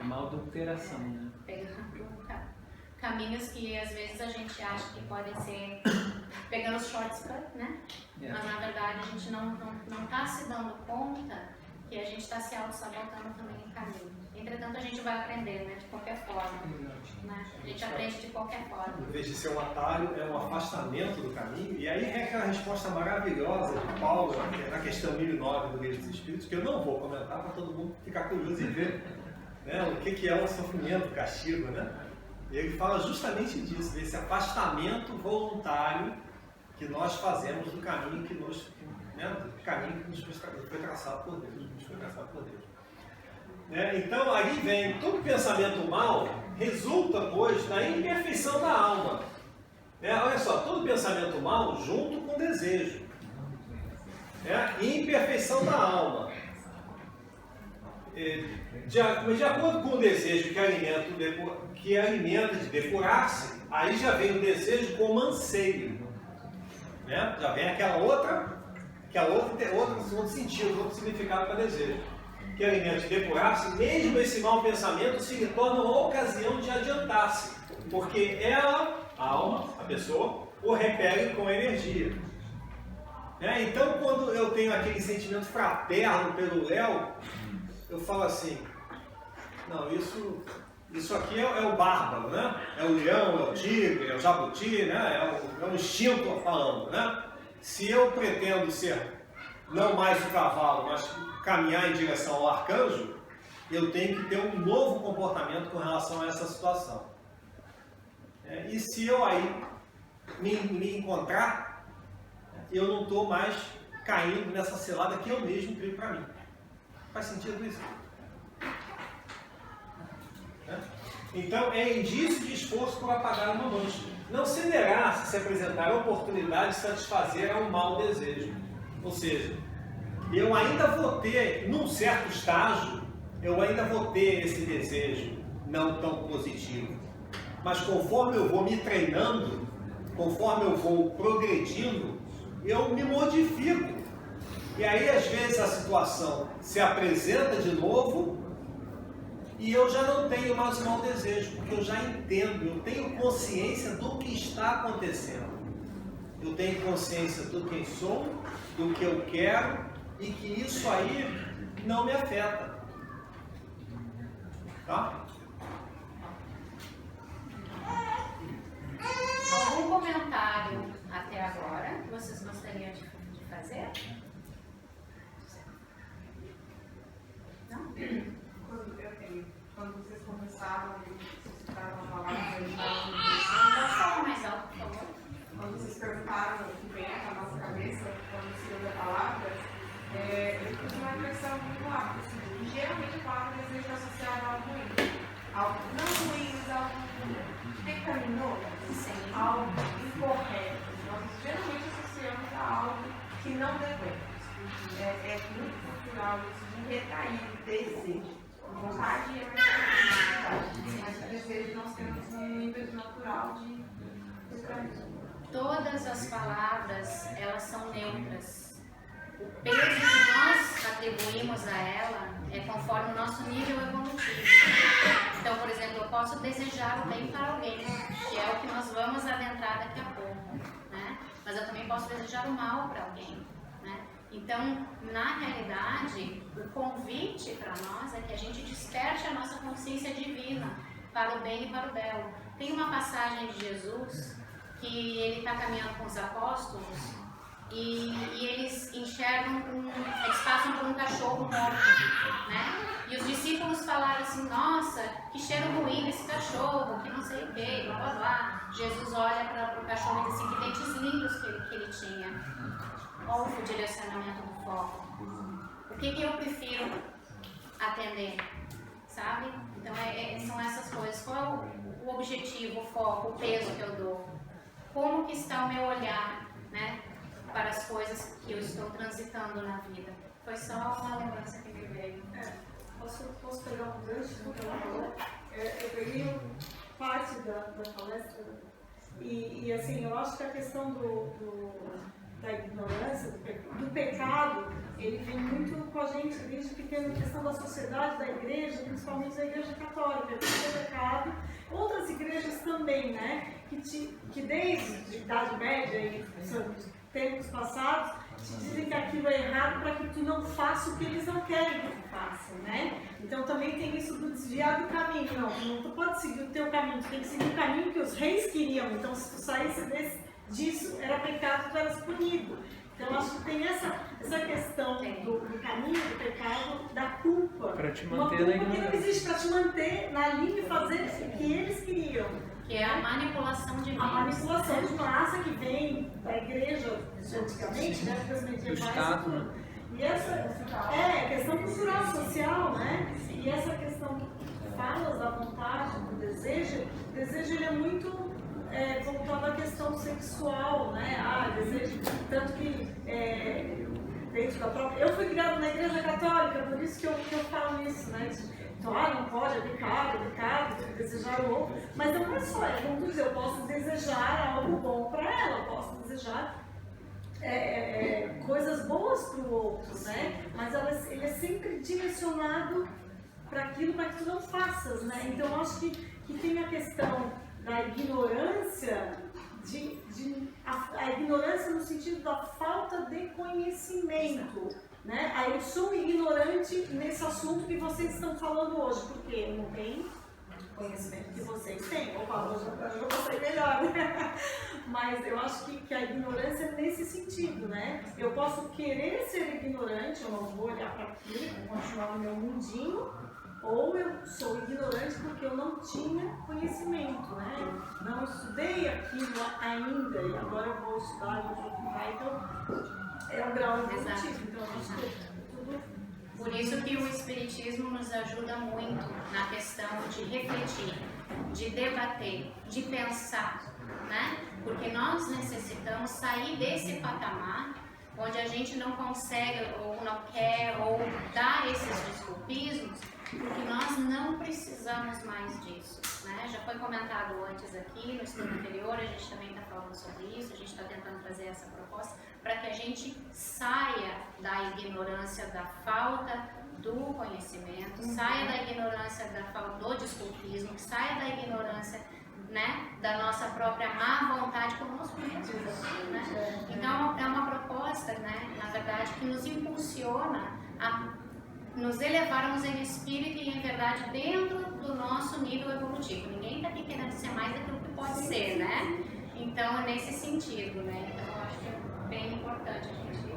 É uma adulteração, né? Caminhos que às vezes a gente acha que podem ser pegando os shortcuts, né? Mas na verdade a gente não está se dando conta que a gente está se auto-sabotando também no caminho. Entretanto, a gente vai aprender, né? De qualquer forma. Né? A gente aprende de qualquer forma. Em vez de ser um atalho, é um afastamento do caminho. E aí é aquela resposta maravilhosa de Paulo, na questão 1009 do Livro dos Espíritos, que eu não vou comentar para todo mundo ficar curioso e ver, né, o que é o sofrimento, o castigo, né? E ele fala justamente disso, desse afastamento voluntário que nós fazemos do caminho que nos, né, do caminho que nos foi traçado por Deus. Então, aí vem, todo pensamento mal resulta, pois, na imperfeição da alma. Olha só, todo pensamento mal junto com desejo. Imperfeição da alma. De acordo com o desejo que alimenta de depurar-se, aí já vem o desejo como anseio. Já vem aquela outra outro sentido, outro significado para desejo. Que alimenta de depurar-se, mesmo esse mau pensamento se lhe torna uma ocasião de adiantar-se, porque ela, a alma, a pessoa, o repele com energia. Então, quando eu tenho aquele sentimento fraterno pelo Léo, eu falo assim, não, isso aqui é o bárbaro, né? É o leão, é o tigre, é o jabuti, né? É o instinto falando, né? Se eu pretendo ser não mais o cavalo, mas caminhar em direção ao arcanjo, eu tenho que ter um novo comportamento com relação a essa situação. E se eu aí me encontrar, eu não estou mais caindo nessa cilada que eu mesmo crio para mim. Faz sentido isso? Então, é indício de esforço por apagar uma mancha. Não cederá se apresentar a oportunidade de satisfazer a um mau desejo. Ou seja, eu ainda vou ter, num certo estágio, eu ainda vou ter esse desejo não tão positivo. Mas conforme eu vou me treinando, conforme eu vou progredindo, eu me modifico. E aí, às vezes, a situação se apresenta de novo e eu já não tenho mais o mau desejo, porque eu já entendo, eu tenho consciência do que está acontecendo. Eu tenho consciência do quem sou, do que eu quero e que isso aí não me afeta. Tá? Algum comentário até agora que vocês gostariam de fazer? Não? Quando vocês começaram, vocês estavam falando Fala mais alto, por favor. Quando vocês perguntaram o que vem na nossa cabeça, quando se usa palavras, eu tive uma impressão muito rápida, assim, que geralmente a palavra deseja associar a algo ruim. Algo não ruim, mas algo pecaminoso, algo incorreto. Nós geralmente associamos a algo que não devemos. É muito cultural isso de retrair desejo. Vontade é mais vontade, mas o desejo nós temos um ímpeto natural de retrair. todas as palavras, elas são neutras. O peso que nós atribuímos a ela é conforme o nosso nível evolutivo. Então, por exemplo, eu posso desejar o bem para alguém, que é o que nós vamos adentrar daqui a pouco, né? Mas eu também posso desejar o mal para alguém, né? Então, na realidade, o convite para nós é que a gente desperte a nossa consciência divina para o bem e para o belo. Tem uma passagem de Jesus que ele está caminhando com os apóstolos e eles enxergam, eles passam por um cachorro morto, né? E os discípulos falaram assim, nossa, que cheiro ruim desse cachorro, que não sei o que, blá blá blá. Jesus olha para o cachorro e diz assim, que dentes lindos que ele tinha. Olha o direcionamento do foco. O que eu prefiro atender, sabe? Então são essas coisas. Qual é o objetivo, o foco, o peso que eu dou? Como que está o meu olhar, né, para as coisas que eu estou transitando na vida? Foi só uma lembrança que me veio. Posso pegar um gancho do que ela falou? Eu peguei parte da palestra e assim, eu acho que a questão da ignorância, do pecado, ele vem muito com a gente desde pequeno, a questão da sociedade, da igreja, principalmente da igreja católica, do pecado. Outras igrejas também, né? Que desde a Idade Média e tempos passados, te dizem que aquilo é errado para que tu não faça o que eles não querem que tu faça, né? Então também tem isso do desviar do caminho. Não, tu pode seguir o teu caminho, tu tem que seguir o caminho que os reis queriam. Então se tu saísse disso, era pecado, tu eras punido. Então acho que tem essa questão do caminho, do pecado, da culpa. Para te Uma manter culpa na que não existe, para te manter na linha e fazer o que eles queriam. Que é a manipulação de A massa. manipulação de massa que vem da igreja antigamente, né? Do Estado, né? E essa questão cultural, social, né? E essa questão que falas da vontade, do desejo, o desejo ele é muito voltado à questão sexual, né? Desejo, tanto que dentro da própria... Eu fui criada na igreja católica, por isso que eu falo isso, né? Então, não pode, é pecado, desejar o outro. Mas não é só, como dizer, eu posso desejar algo bom para ela, eu posso desejar coisas boas para o outro, né? Mas ele é sempre direcionado para aquilo para que tu não faças, né? Então, eu acho que tem a questão da ignorância, a ignorância no sentido da falta de conhecimento, né? Aí eu sou ignorante nesse assunto que vocês estão falando hoje, porque eu não tenho conhecimento que vocês têm. Opa, hoje eu sei melhor, né? Mas eu acho que a ignorância é nesse sentido, né? Eu posso querer ser ignorante, eu não vou olhar para aquilo, vou continuar no meu mundinho, ou eu sou ignorante porque eu não tinha conhecimento, né? Eu não estudei aquilo ainda e agora eu vou estudar, eu vou aplicar, então é um grau evolutivo, então eu acho que tudo... Por isso que o Espiritismo nos ajuda muito na questão de refletir, de debater, de pensar, né? Porque nós necessitamos sair desse patamar onde a gente não consegue ou não quer ou dá esses desculpismos, porque nós não precisamos mais disso, né? Já foi comentado antes aqui, no estudo anterior, a gente também está falando sobre isso, a gente está tentando trazer essa proposta para que a gente saia da ignorância, da falta do conhecimento, saia da ignorância da falta do desculpismo, saia da ignorância, né, da nossa própria má vontade conosco mesmos, né? Então é uma proposta, né, na verdade, que nos impulsiona a nos elevarmos em espírito e em verdade dentro do nosso nível evolutivo. Ninguém está aqui querendo ser mais daquilo que pode ser, né? Então é nesse sentido, né? Então eu acho que é bem importante a gente...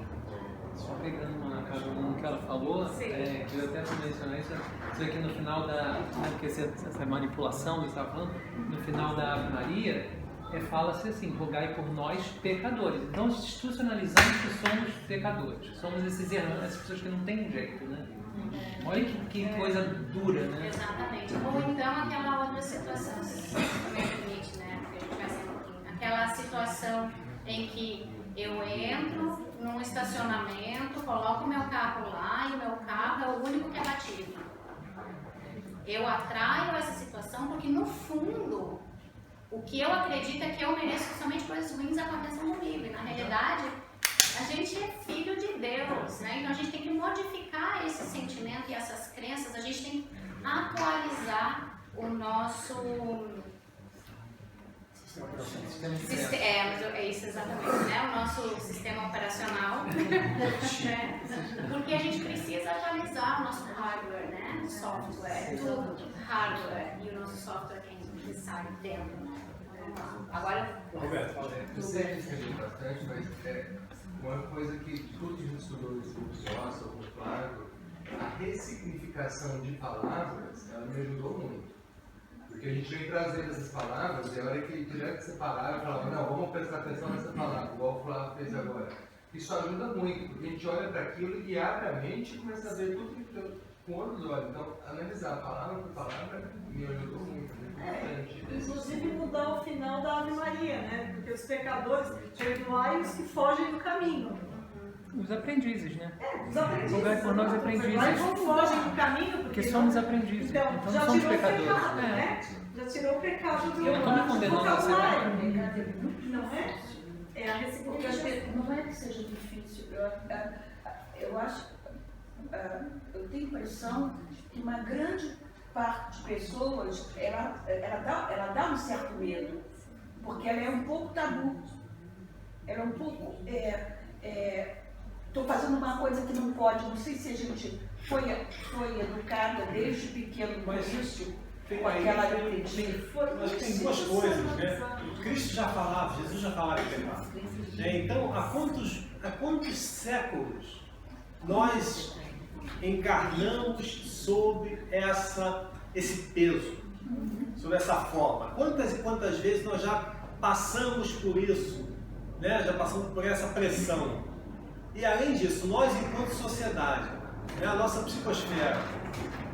Só pegando uma carona no que ela falou, eu até mencionei isso aqui no final porque essa manipulação que você estava falando, no final da Ave Maria, fala-se assim, rogai por nós pecadores. Então institucionalizamos que somos pecadores, somos esses errantes, essas pessoas que não têm jeito, né? Olha que coisa dura, né? Exatamente. Ou então aquela outra situação, se me permite, né? Porque a gente vai ser um pouquinho. Aquela situação em que eu entro num estacionamento, coloco o meu carro lá e o meu carro é o único que é batido. Eu atraio essa situação porque, no fundo, O que eu acredito é que eu mereço que somente coisas ruins aconteçam comigo. E na realidade, a gente é filho de Deus, né? Então a gente tem que modificar esse sentimento e essas crenças, a gente tem que atualizar o nosso é isso exatamente, né? O nosso sistema operacional, né? Porque a gente precisa atualizar o nosso hardware, né? Software, tudo hardware, e o nosso software tem que sair dentro, né? Agora, Roberto, fala aí. Você escreveu bastante, mas uma coisa que tudo que a gente estudou nos grupos nossos, ou claro, a ressignificação de palavras, ela me ajudou muito. Porque a gente vem trazendo essas palavras, e a hora que tiver que separar, eu falava, não, vamos prestar atenção nessa palavra, igual o Flávio fez agora. Isso ajuda muito, porque a gente olha para aquilo e abre a mente e começa a ver tudo que com outros olhos. Então, analisar palavra por palavra me ajudou muito. Inclusive mudar o final da Ave Maria, né? Porque os pecadores perdoai os que fogem do caminho. Os aprendizes, né? Os aprendizes. Rogai por nós aprendizes. Mas não fogem do caminho porque somos aprendizes. Então não já somos tirou pecadores. o pecado, né? Já tirou o pecado do Eu estou me condenando a ser vocabulário. Não é? É a ressignificação. Não é que seja difícil. Eu acho, eu tenho a impressão que uma grande parte de pessoas, ela dá um certo medo, porque ela é um pouco tabu. Ela é um pouco... Estou fazendo uma coisa que não pode, não sei se a gente foi educada desde pequeno com isso, com aquela Mas tem duas coisas, né? Cristo já falava, Jesus já falava de pecado. Então, há quantos séculos nós encarnamos sob esse peso, sob essa forma? Quantas e quantas vezes nós já passamos por isso, né? Já passamos por essa pressão? E além disso, nós enquanto sociedade, né, a nossa psicosfera,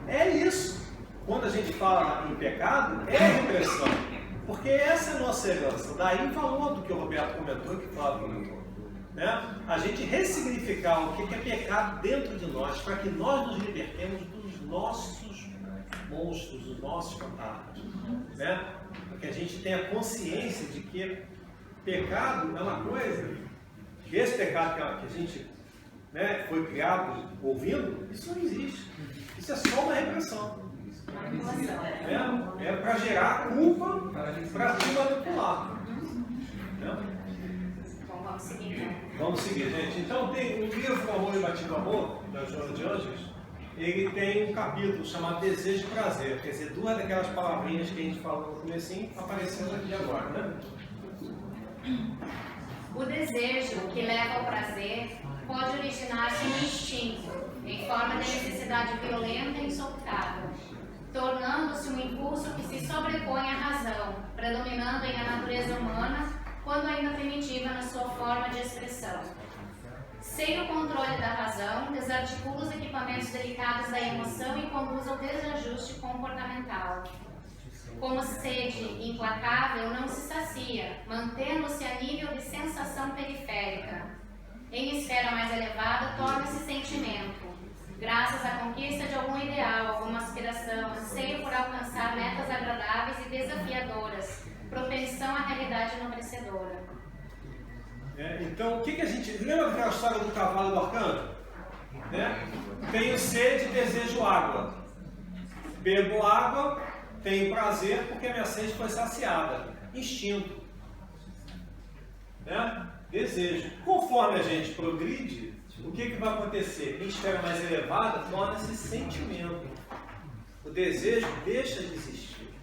é isso. Quando a gente fala em pecado, é repressão. Porque essa é a nossa herança. Daí valor do que o Roberto comentou e que o Flávio comentou. Né? A gente ressignificar o que é pecado dentro de nós, para que nós nos libertemos dos nossos monstros, dos nossos fantasmas. Né? Para que a gente tenha consciência de que pecado é uma coisa... Esse pecado que a gente, né, foi criado ouvindo, isso não existe. Isso é só uma repressão. É para gerar culpa, para te manipular. Bom, vamos seguir. Vamos seguir, gente. Então, tem o livro Amor e Batido Amor, da Joana de Anjos, ele tem um capítulo chamado Desejo e Prazer. Quer dizer, duas daquelas palavrinhas que a gente falou no comecinho aparecendo aqui agora, né? O desejo que leva ao prazer pode originar-se no instinto, em forma de necessidade violenta e insofrável, tornando-se um impulso que se sobrepõe à razão, predominando em a natureza humana, quando ainda primitiva na sua forma de expressão. Sem o controle da razão, desarticula os equipamentos delicados da emoção e conduz ao desajuste comportamental. Como sede implacável, não se sacia, mantendo-se a nível de sensação periférica. Em esfera mais elevada, torna-se sentimento, graças à conquista de algum ideal, alguma aspiração, anseio por alcançar metas agradáveis e desafiadoras, propensão à realidade enobrecedora. Então, o que a gente... Lembra daquela história do cavalo do arcano? Né? Tenho sede e desejo água. Bebo água... Tenho prazer porque a minha sede foi saciada. Instinto. Né? Desejo. Conforme a gente progride, o que vai acontecer? Em esfera mais elevada, torna-se sentimento. O desejo deixa de existir.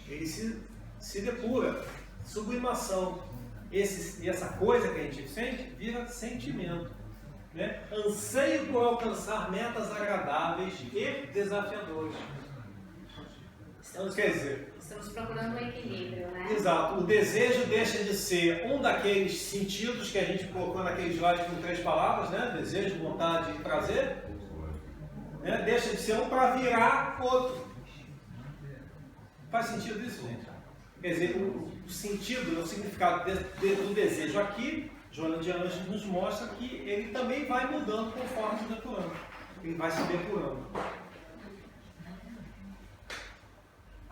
Ele se depura. Sublimação. E essa coisa que a gente sente vira sentimento. Né? Anseio por alcançar metas agradáveis e desafiadoras. Estamos procurando um equilíbrio, né? Exato. O desejo deixa de ser um daqueles sentidos que a gente colocou naquele slide com 3 palavras, né? Desejo, vontade e prazer. Né? Deixa de ser um para virar outro. Faz sentido isso, gente? Quer dizer, o sentido, o significado do desejo aqui, Joana de Anjos nos mostra que ele também vai mudando conforme se depurando. Ele vai se depurando.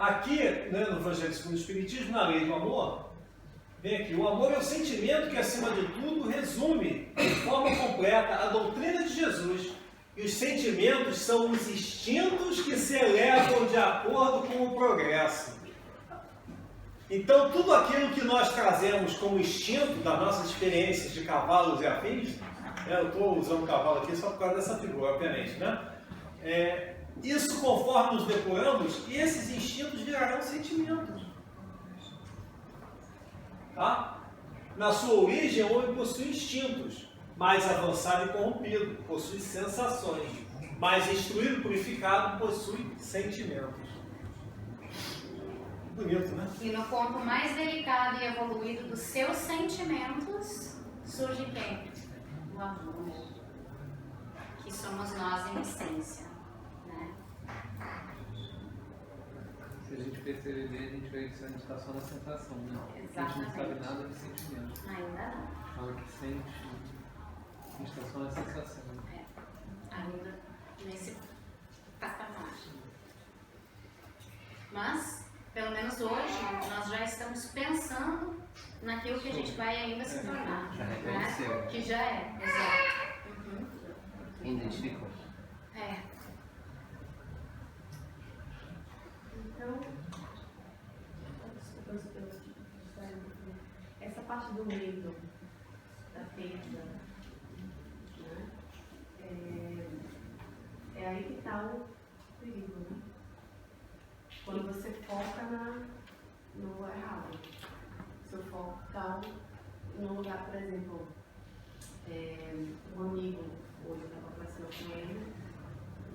Aqui, né, no Evangelho segundo o Espiritismo, na lei do amor, vem aqui, o amor é o sentimento que, acima de tudo, resume de forma completa a doutrina de Jesus. E os sentimentos são os instintos que se elevam de acordo com o progresso. Então, tudo aquilo que nós trazemos como instinto das nossas experiências de cavalos e afins, eu estou usando cavalo aqui só por causa dessa figura, obviamente, né? Isso, conforme nos depuramos, esses instintos virarão sentimentos. Tá? Na sua origem, o homem possui instintos. Mais avançado e corrompido, possui sensações. Mais instruído e purificado, possui sentimentos. Bonito, né? E no ponto mais delicado e evoluído dos seus sentimentos, surge quem? O amor. Que somos nós em essência. Né? Se a gente perceber, a gente vê que a gente está só na sensação, né? Exatamente. A gente não sabe nada de sentimento. Ainda não. Fala que sente, a gente está só na sensação. Ainda nesse patamar. Mas, pelo menos hoje, nós já estamos pensando naquilo que a gente vai ainda se tornar. Já né? reconheceu. Que já é, exato. Uhum. Identificou. Então, essa parte do medo, da perda, né? É aí que está o perigo, né? Quando você foca no errado. Se eu focar num lugar, por exemplo, um amigo, hoje eu estava conversando com ele,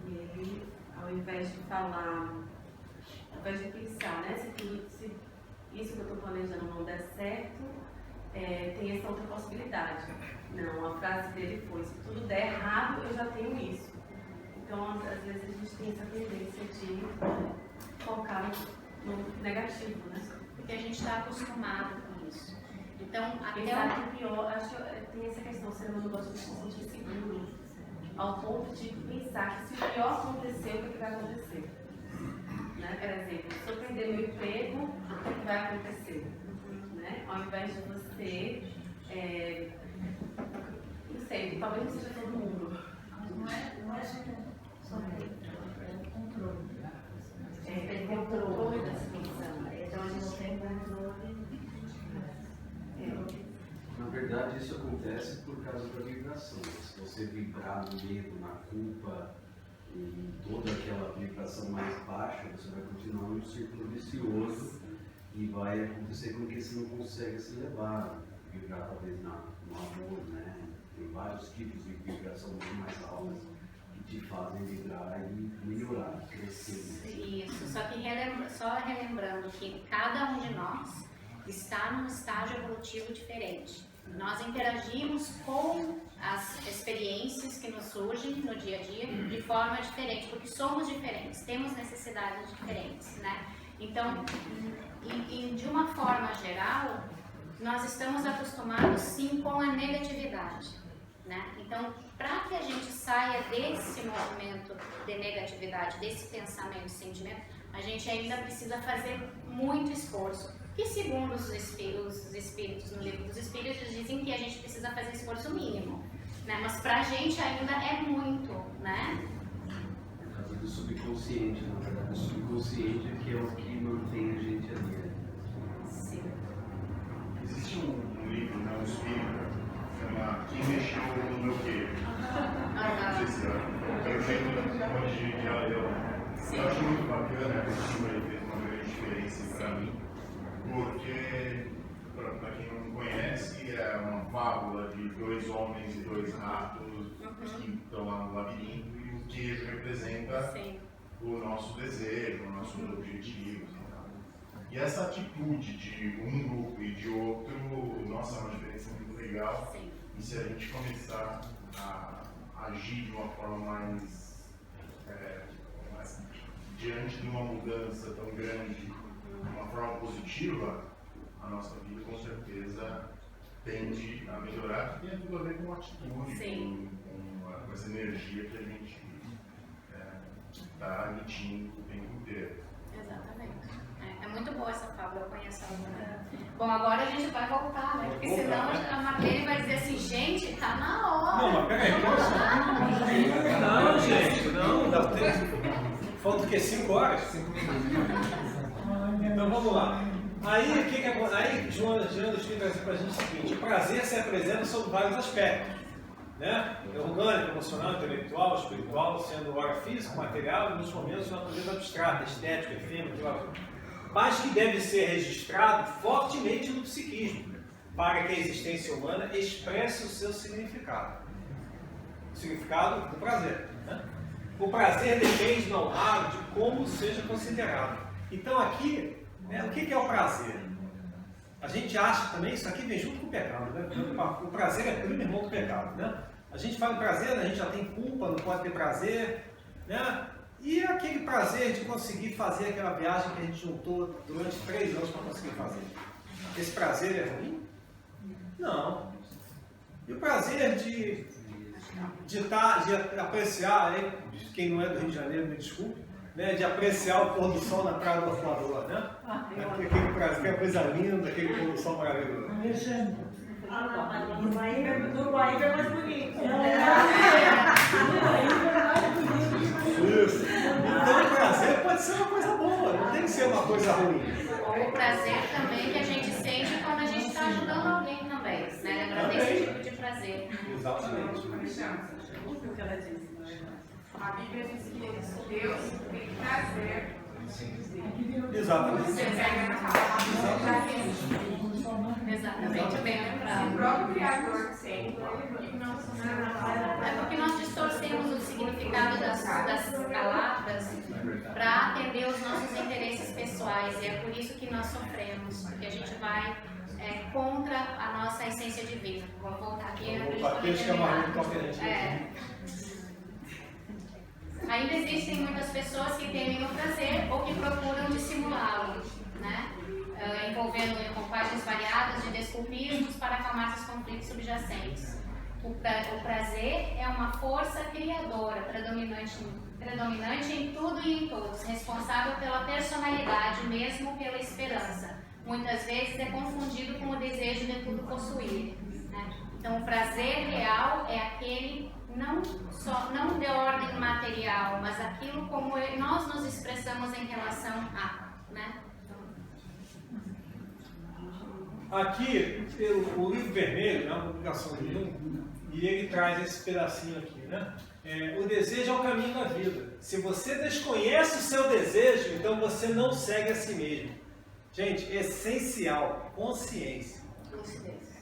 e ele, ao invés de falar, ao invés de pensar, né, se isso que eu estou planejando não der certo, tem essa outra possibilidade. Não, a frase dele foi, se tudo der errado, eu já tenho isso. Então, às vezes a gente tem essa tendência de focar no negativo, né? Porque a gente está acostumado com isso. Então, até pensar que o pior, acho que tem essa questão, o ser humano gosta de se sentir seguro, ao ponto de pensar que se o pior acontecer, o que vai acontecer? Né? Por exemplo, se eu perder meu emprego, o que vai acontecer? Né? Ao invés de você, não sei, talvez não seja todo mundo. Não é só controle. Tem controle da situação. Então a gente tem controle. Na verdade, isso acontece por causa da vibração. Se você vibrar no medo, na culpa, em toda aquela vibração mais baixa, você vai continuar num círculo vicioso e vai acontecer com que você não consegue se levar, vibrar talvez no amor, né? Tem vários tipos de vibração muito mais altas que te fazem vibrar e melhorar, crescer. Isso, só que só relembrando que cada um de nós está num estágio evolutivo diferente. Nós interagimos com as experiências que nos surgem no dia a dia de forma diferente, porque somos diferentes, temos necessidades diferentes, né? Então, de uma forma geral, nós estamos acostumados sim com a negatividade, né? Então, para que a gente saia desse movimento de negatividade, desse pensamento e sentimento, a gente ainda precisa fazer muito esforço. Que segundo os espíritos, no livro dos espíritos, dizem que a gente precisa fazer esforço mínimo, né? Mas pra gente ainda é muito, né? Por causa do subconsciente, na verdade, o subconsciente é que é o que mantém a gente ali. Né? Sim. Existe um livro, né, um espírita, chama Quem Mexeu no Meu Quê? Não sei se é um monte de gente já leu. Eu acho muito bacana, esse livro aí fez uma grande diferença para mim. Porque, para quem não conhece, é uma fábula de 2 homens e 2 ratos que estão lá no labirinto e o queijo representa o nosso desejo, o nosso objetivo. E essa atitude de um grupo e de outro, nossa, é uma diferença muito legal. E se a gente começar a agir de uma forma mais diante de uma mudança tão grande, de uma forma positiva, a nossa vida com certeza tende a melhorar, que tem tudo a ver com atitude, com essa energia que a gente está emitindo o tempo inteiro. Exatamente. É muito boa essa fábula, eu conheço ela. Bom, agora a gente vai voltar, né? Porque senão a Marlene vai dizer assim, gente, tá na hora. Não, mas peraí, não, gente, não, dá tempo. Falta o quê? 5 horas? 5 minutos. Então vamos lá. Aí, o que que acontece? Aí, Joana explica pra gente o seguinte: o prazer se apresenta sob vários aspectos, né? Orgânico, emocional, intelectual, espiritual, sendo hora físico, material e nos momentos de natureza abstrata, estética, efêmera, mas que deve ser registrado fortemente no psiquismo, para que a existência humana expresse o seu significado. O significado do prazer, né? O prazer depende, não raro, de como seja considerado. Então aqui, o que é o prazer? A gente acha também, isso aqui vem junto com o pecado, né? O prazer é primo irmão do pecado, né? A gente fala em prazer, a gente já tem culpa, não pode ter prazer, né? E aquele prazer de conseguir fazer aquela viagem que a gente juntou durante 3 anos para conseguir fazer. Esse prazer é ruim? Não. E o prazer de apreciar, quem não é do Rio de Janeiro, me desculpe, né, de apreciar o pôr do sol na praia do Arpoador, né? Aquele prazer, aquela coisa linda, aquele pôr do sol maravilhoso. No Guaíba é mais bonito. Isso. Então o prazer pode ser uma coisa boa, não tem que ser uma coisa ruim. Ou o prazer também que a gente sente quando a gente está ajudando alguém também, né? Lembrando desse tipo de prazer. Exatamente. O que ela disse. A Bíblia diz que Deus tem prazer em te dizer. Exatamente. Você pega na palavra. Exatamente, bem lembrado. O próprio Criador sempre e não é porque nós distorcemos o significado das palavras para atender os nossos interesses pessoais, e é por isso que nós sofremos, porque a gente vai contra a nossa essência divina. Vou voltar aqui. Ainda existem muitas pessoas que temem o prazer ou que procuram dissimulá-lo, né? Envolvendo roupagens variadas de desculpismos para acalmar seus conflitos subjacentes. O prazer é uma força criadora, predominante em tudo e em todos, responsável pela personalidade, mesmo pela esperança. Muitas vezes é confundido com o desejo de tudo possuir, né? Então, o prazer real é aquele não de ordem material, mas aquilo como nós nos expressamos em relação a, né? Aqui, o livro vermelho, é uma publicação de Jung, e ele traz esse pedacinho aqui, né? O desejo é o caminho da vida. Se você desconhece o seu desejo, então você não segue a si mesmo. Gente, essencial, consciência. Lucidez.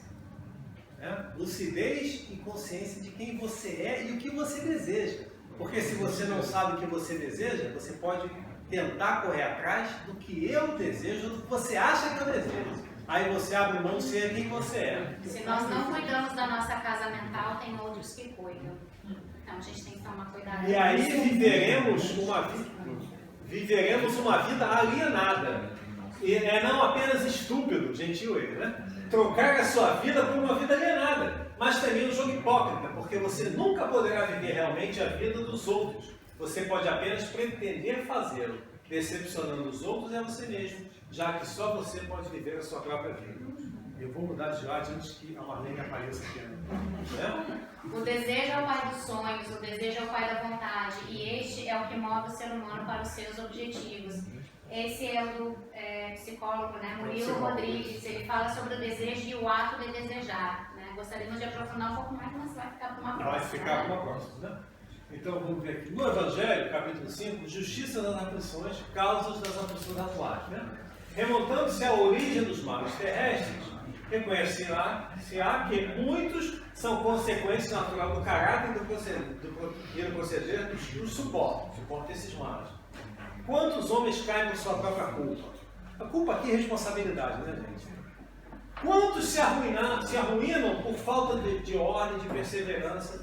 Lucidez e consciência de quem você é e o que você deseja. Porque se você não sabe o que você deseja, você pode tentar correr atrás do que eu desejo, do que você acha que eu desejo. Aí você abre mão de ser quem você é. Se nós não cuidamos da nossa casa mental, tem outros que cuidam. Então a gente tem que tomar cuidado. E aí viveremos uma vida alienada. E é não apenas estúpido, gentil ele, né? Trocar a sua vida por uma vida alienada. Mas também um jogo hipócrita, porque você nunca poderá viver realmente a vida dos outros. Você pode apenas pretender fazê-lo. Decepcionando os outros é você mesmo, já que só você pode viver a sua própria vida. Eu vou mudar de lado antes que a Marlene apareça aqui. Né? O desejo é o pai dos sonhos, o desejo é o pai da vontade, e este é o que move o ser humano para os seus objetivos. Esse é o do psicólogo, né? Murilo Rodrigues. Ele fala sobre o desejo e o ato de desejar. Né? Gostaríamos de aprofundar um pouco mais, mas vai ficar para uma próxima. Vai ficar para uma próxima, né? Então vamos ver aqui. No Evangelho, capítulo 5, justiça das aflições, causas das aflições atuais. Né? Remontando-se à origem dos males terrestres, reconhecer-se-á que muitos são consequências naturais do caráter e do proceder dos suportam esses males. Quantos homens caem por sua própria culpa? A culpa aqui é responsabilidade, né, gente? Quantos se arruinam por falta de ordem, de perseverança,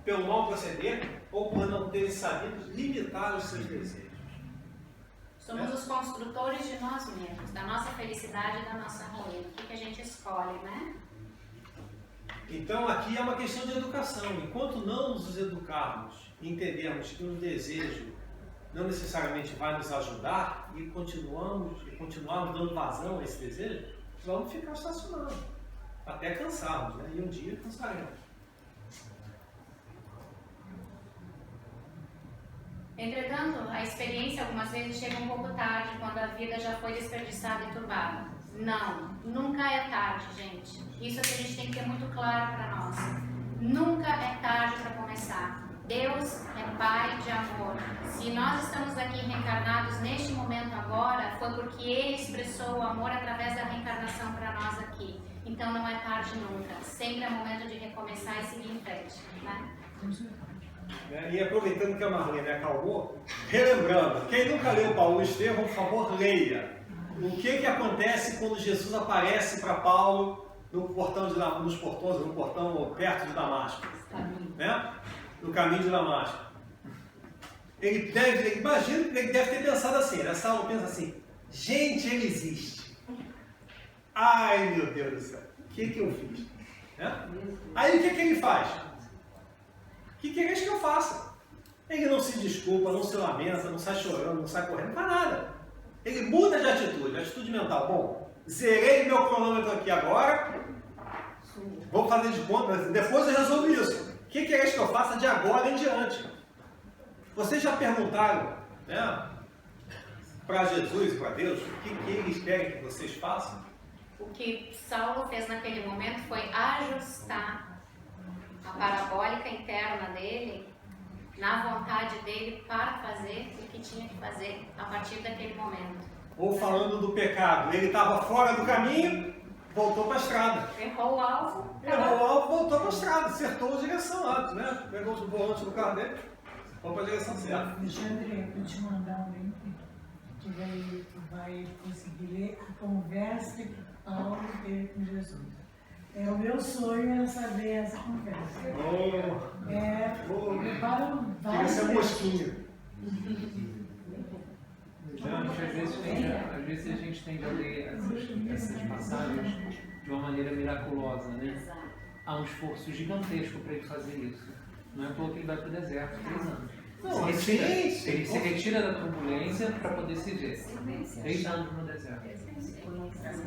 pelo mau proceder ou por não terem sabido limitar os seus desejos? Somos os construtores de nós mesmos, da nossa felicidade e da nossa ruína. O que a gente escolhe, né? Então aqui é uma questão de educação. Enquanto não nos educarmos e entendermos que um desejo não necessariamente vai nos ajudar, parar e continuarmos dando vazão a esse desejo, vamos ficar estacionando, até cansarmos, né? E um dia cansaremos. Entretanto, a experiência algumas vezes chega um pouco tarde, quando a vida já foi desperdiçada e turbada. Não, nunca é tarde, gente. Isso é que a gente tem que ter muito claro para nós. Nunca é tarde para começar. Deus é Pai de amor. Se nós estamos aqui reencarnados neste momento agora, foi porque Ele expressou o amor através da reencarnação para nós aqui. Então não é tarde nunca. Sempre é momento de recomeçar e seguir em frente, né? E aproveitando que a Marlene acalmou, relembrando, quem nunca leu Paulo e Estevão, por favor, leia. O que acontece quando Jesus aparece para Paulo no portão nos portões, no portão perto de Damasco, né? No caminho de Damasco. Imagina que ele deve ter pensado assim, nessa aula pensa assim, gente, ele existe. Ai, meu Deus do céu, o que eu fiz? Né? Aí o que ele faz? O que queres que eu faça? Ele não se desculpa, não se lamenta, não sai chorando, não sai correndo, não faz nada. Ele muda de atitude mental. Bom, zerei meu cronômetro aqui agora, vou fazer de conta, mas depois eu resolvo isso. O que queres que eu faça de agora em diante? Vocês já perguntaram, né, para Jesus e para Deus, o que eles querem que vocês façam? O que Saulo fez naquele momento foi ajustar a parabólica interna dele, na vontade dele, para fazer o que tinha que fazer a partir daquele momento. Ou falando do pecado, ele estava fora do caminho, voltou para a estrada. Errou o alvo, voltou para a estrada, acertou a direção lá, né? Pegou o volante do carro dele, foi para a direção certa. Alexandre, eu vou te mandar um link que vai conseguir ler a conversa que Paulo teve com Jesus. O meu sonho é saber essa conversa. Preparam vários. Fica mosquinho. Às vezes a gente tende a ler essas passagens de uma maneira miraculosa, né? Há um esforço gigantesco para ele fazer isso. Não é porque ele vai para o deserto 3 anos. Não, ele se retira da turbulência para poder se ver. 3 anos no deserto.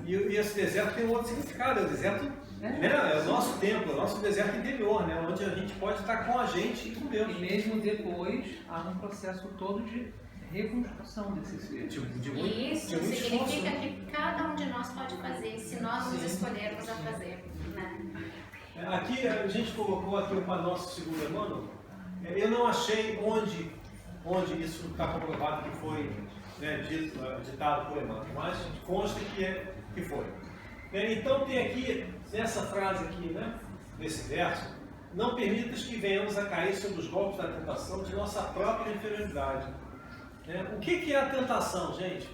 E esse deserto tem um outro significado, é o deserto, né? É o nosso templo, é o nosso deserto interior, né? Onde a gente pode estar com a gente e com Deus. E mesmo depois, há um processo todo de reconstrução desse ser. Isso significa que cada um de nós pode fazer, se nós nos escolhermos a fazer, né? Aqui, a gente colocou aqui para o nosso segundo Emmanuel. Eu não achei onde isso está comprovado que foi, né, ditado por Emmanuel, mas consta que foi. Então tem aqui, nessa frase aqui, né, nesse verso, não permitas que venhamos a cair sob os golpes da tentação de nossa própria inferioridade. O que é a tentação, gente?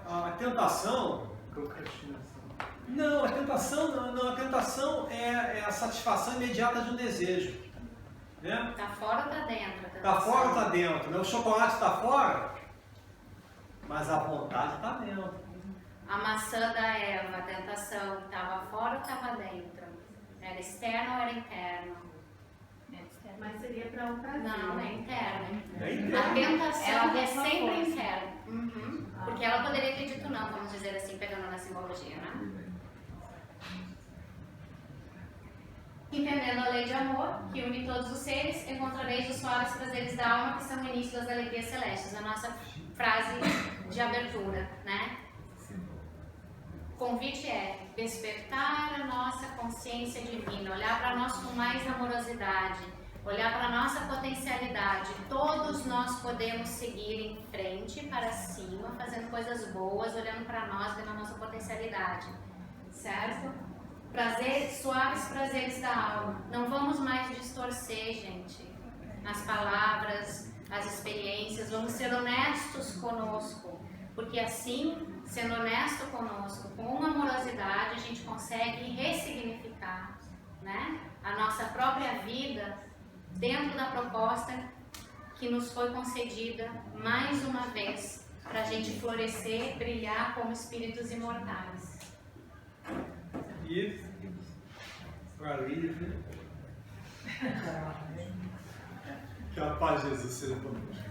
A tentação... Não, a tentação é a satisfação imediata de um desejo. Está fora ou está dentro? Está fora ou está dentro? Né? O chocolate está fora, mas a vontade está dentro. A maçã da Eva, a tentação, estava fora ou estava dentro? Era externo ou era interno? Mas seria para um prazer. Não, é interno. É interno. A tentação é sempre interna. Porque ela poderia ter dito não, vamos dizer assim, pegando na simbologia, né? Entendendo a lei de amor, que une todos os seres, encontrareis os suaves prazeres da alma, que são o início das alegrias celestes. A nossa frase de abertura, né? O convite é despertar a nossa consciência divina, olhar para nós com mais amorosidade, olhar para a nossa potencialidade. Todos nós podemos seguir em frente, para cima, fazendo coisas boas, olhando para nós, vendo a nossa potencialidade, certo? Suaves prazeres da alma. Não vamos mais distorcer, gente, as palavras, as experiências. Vamos ser honestos conosco, porque assim, sendo honesto conosco, com uma amorosidade, a gente consegue ressignificar, né, a nossa própria vida dentro da proposta que nos foi concedida mais uma vez, para a gente florescer, brilhar como espíritos imortais. E para livre, que a paz de Jesus seja conosco.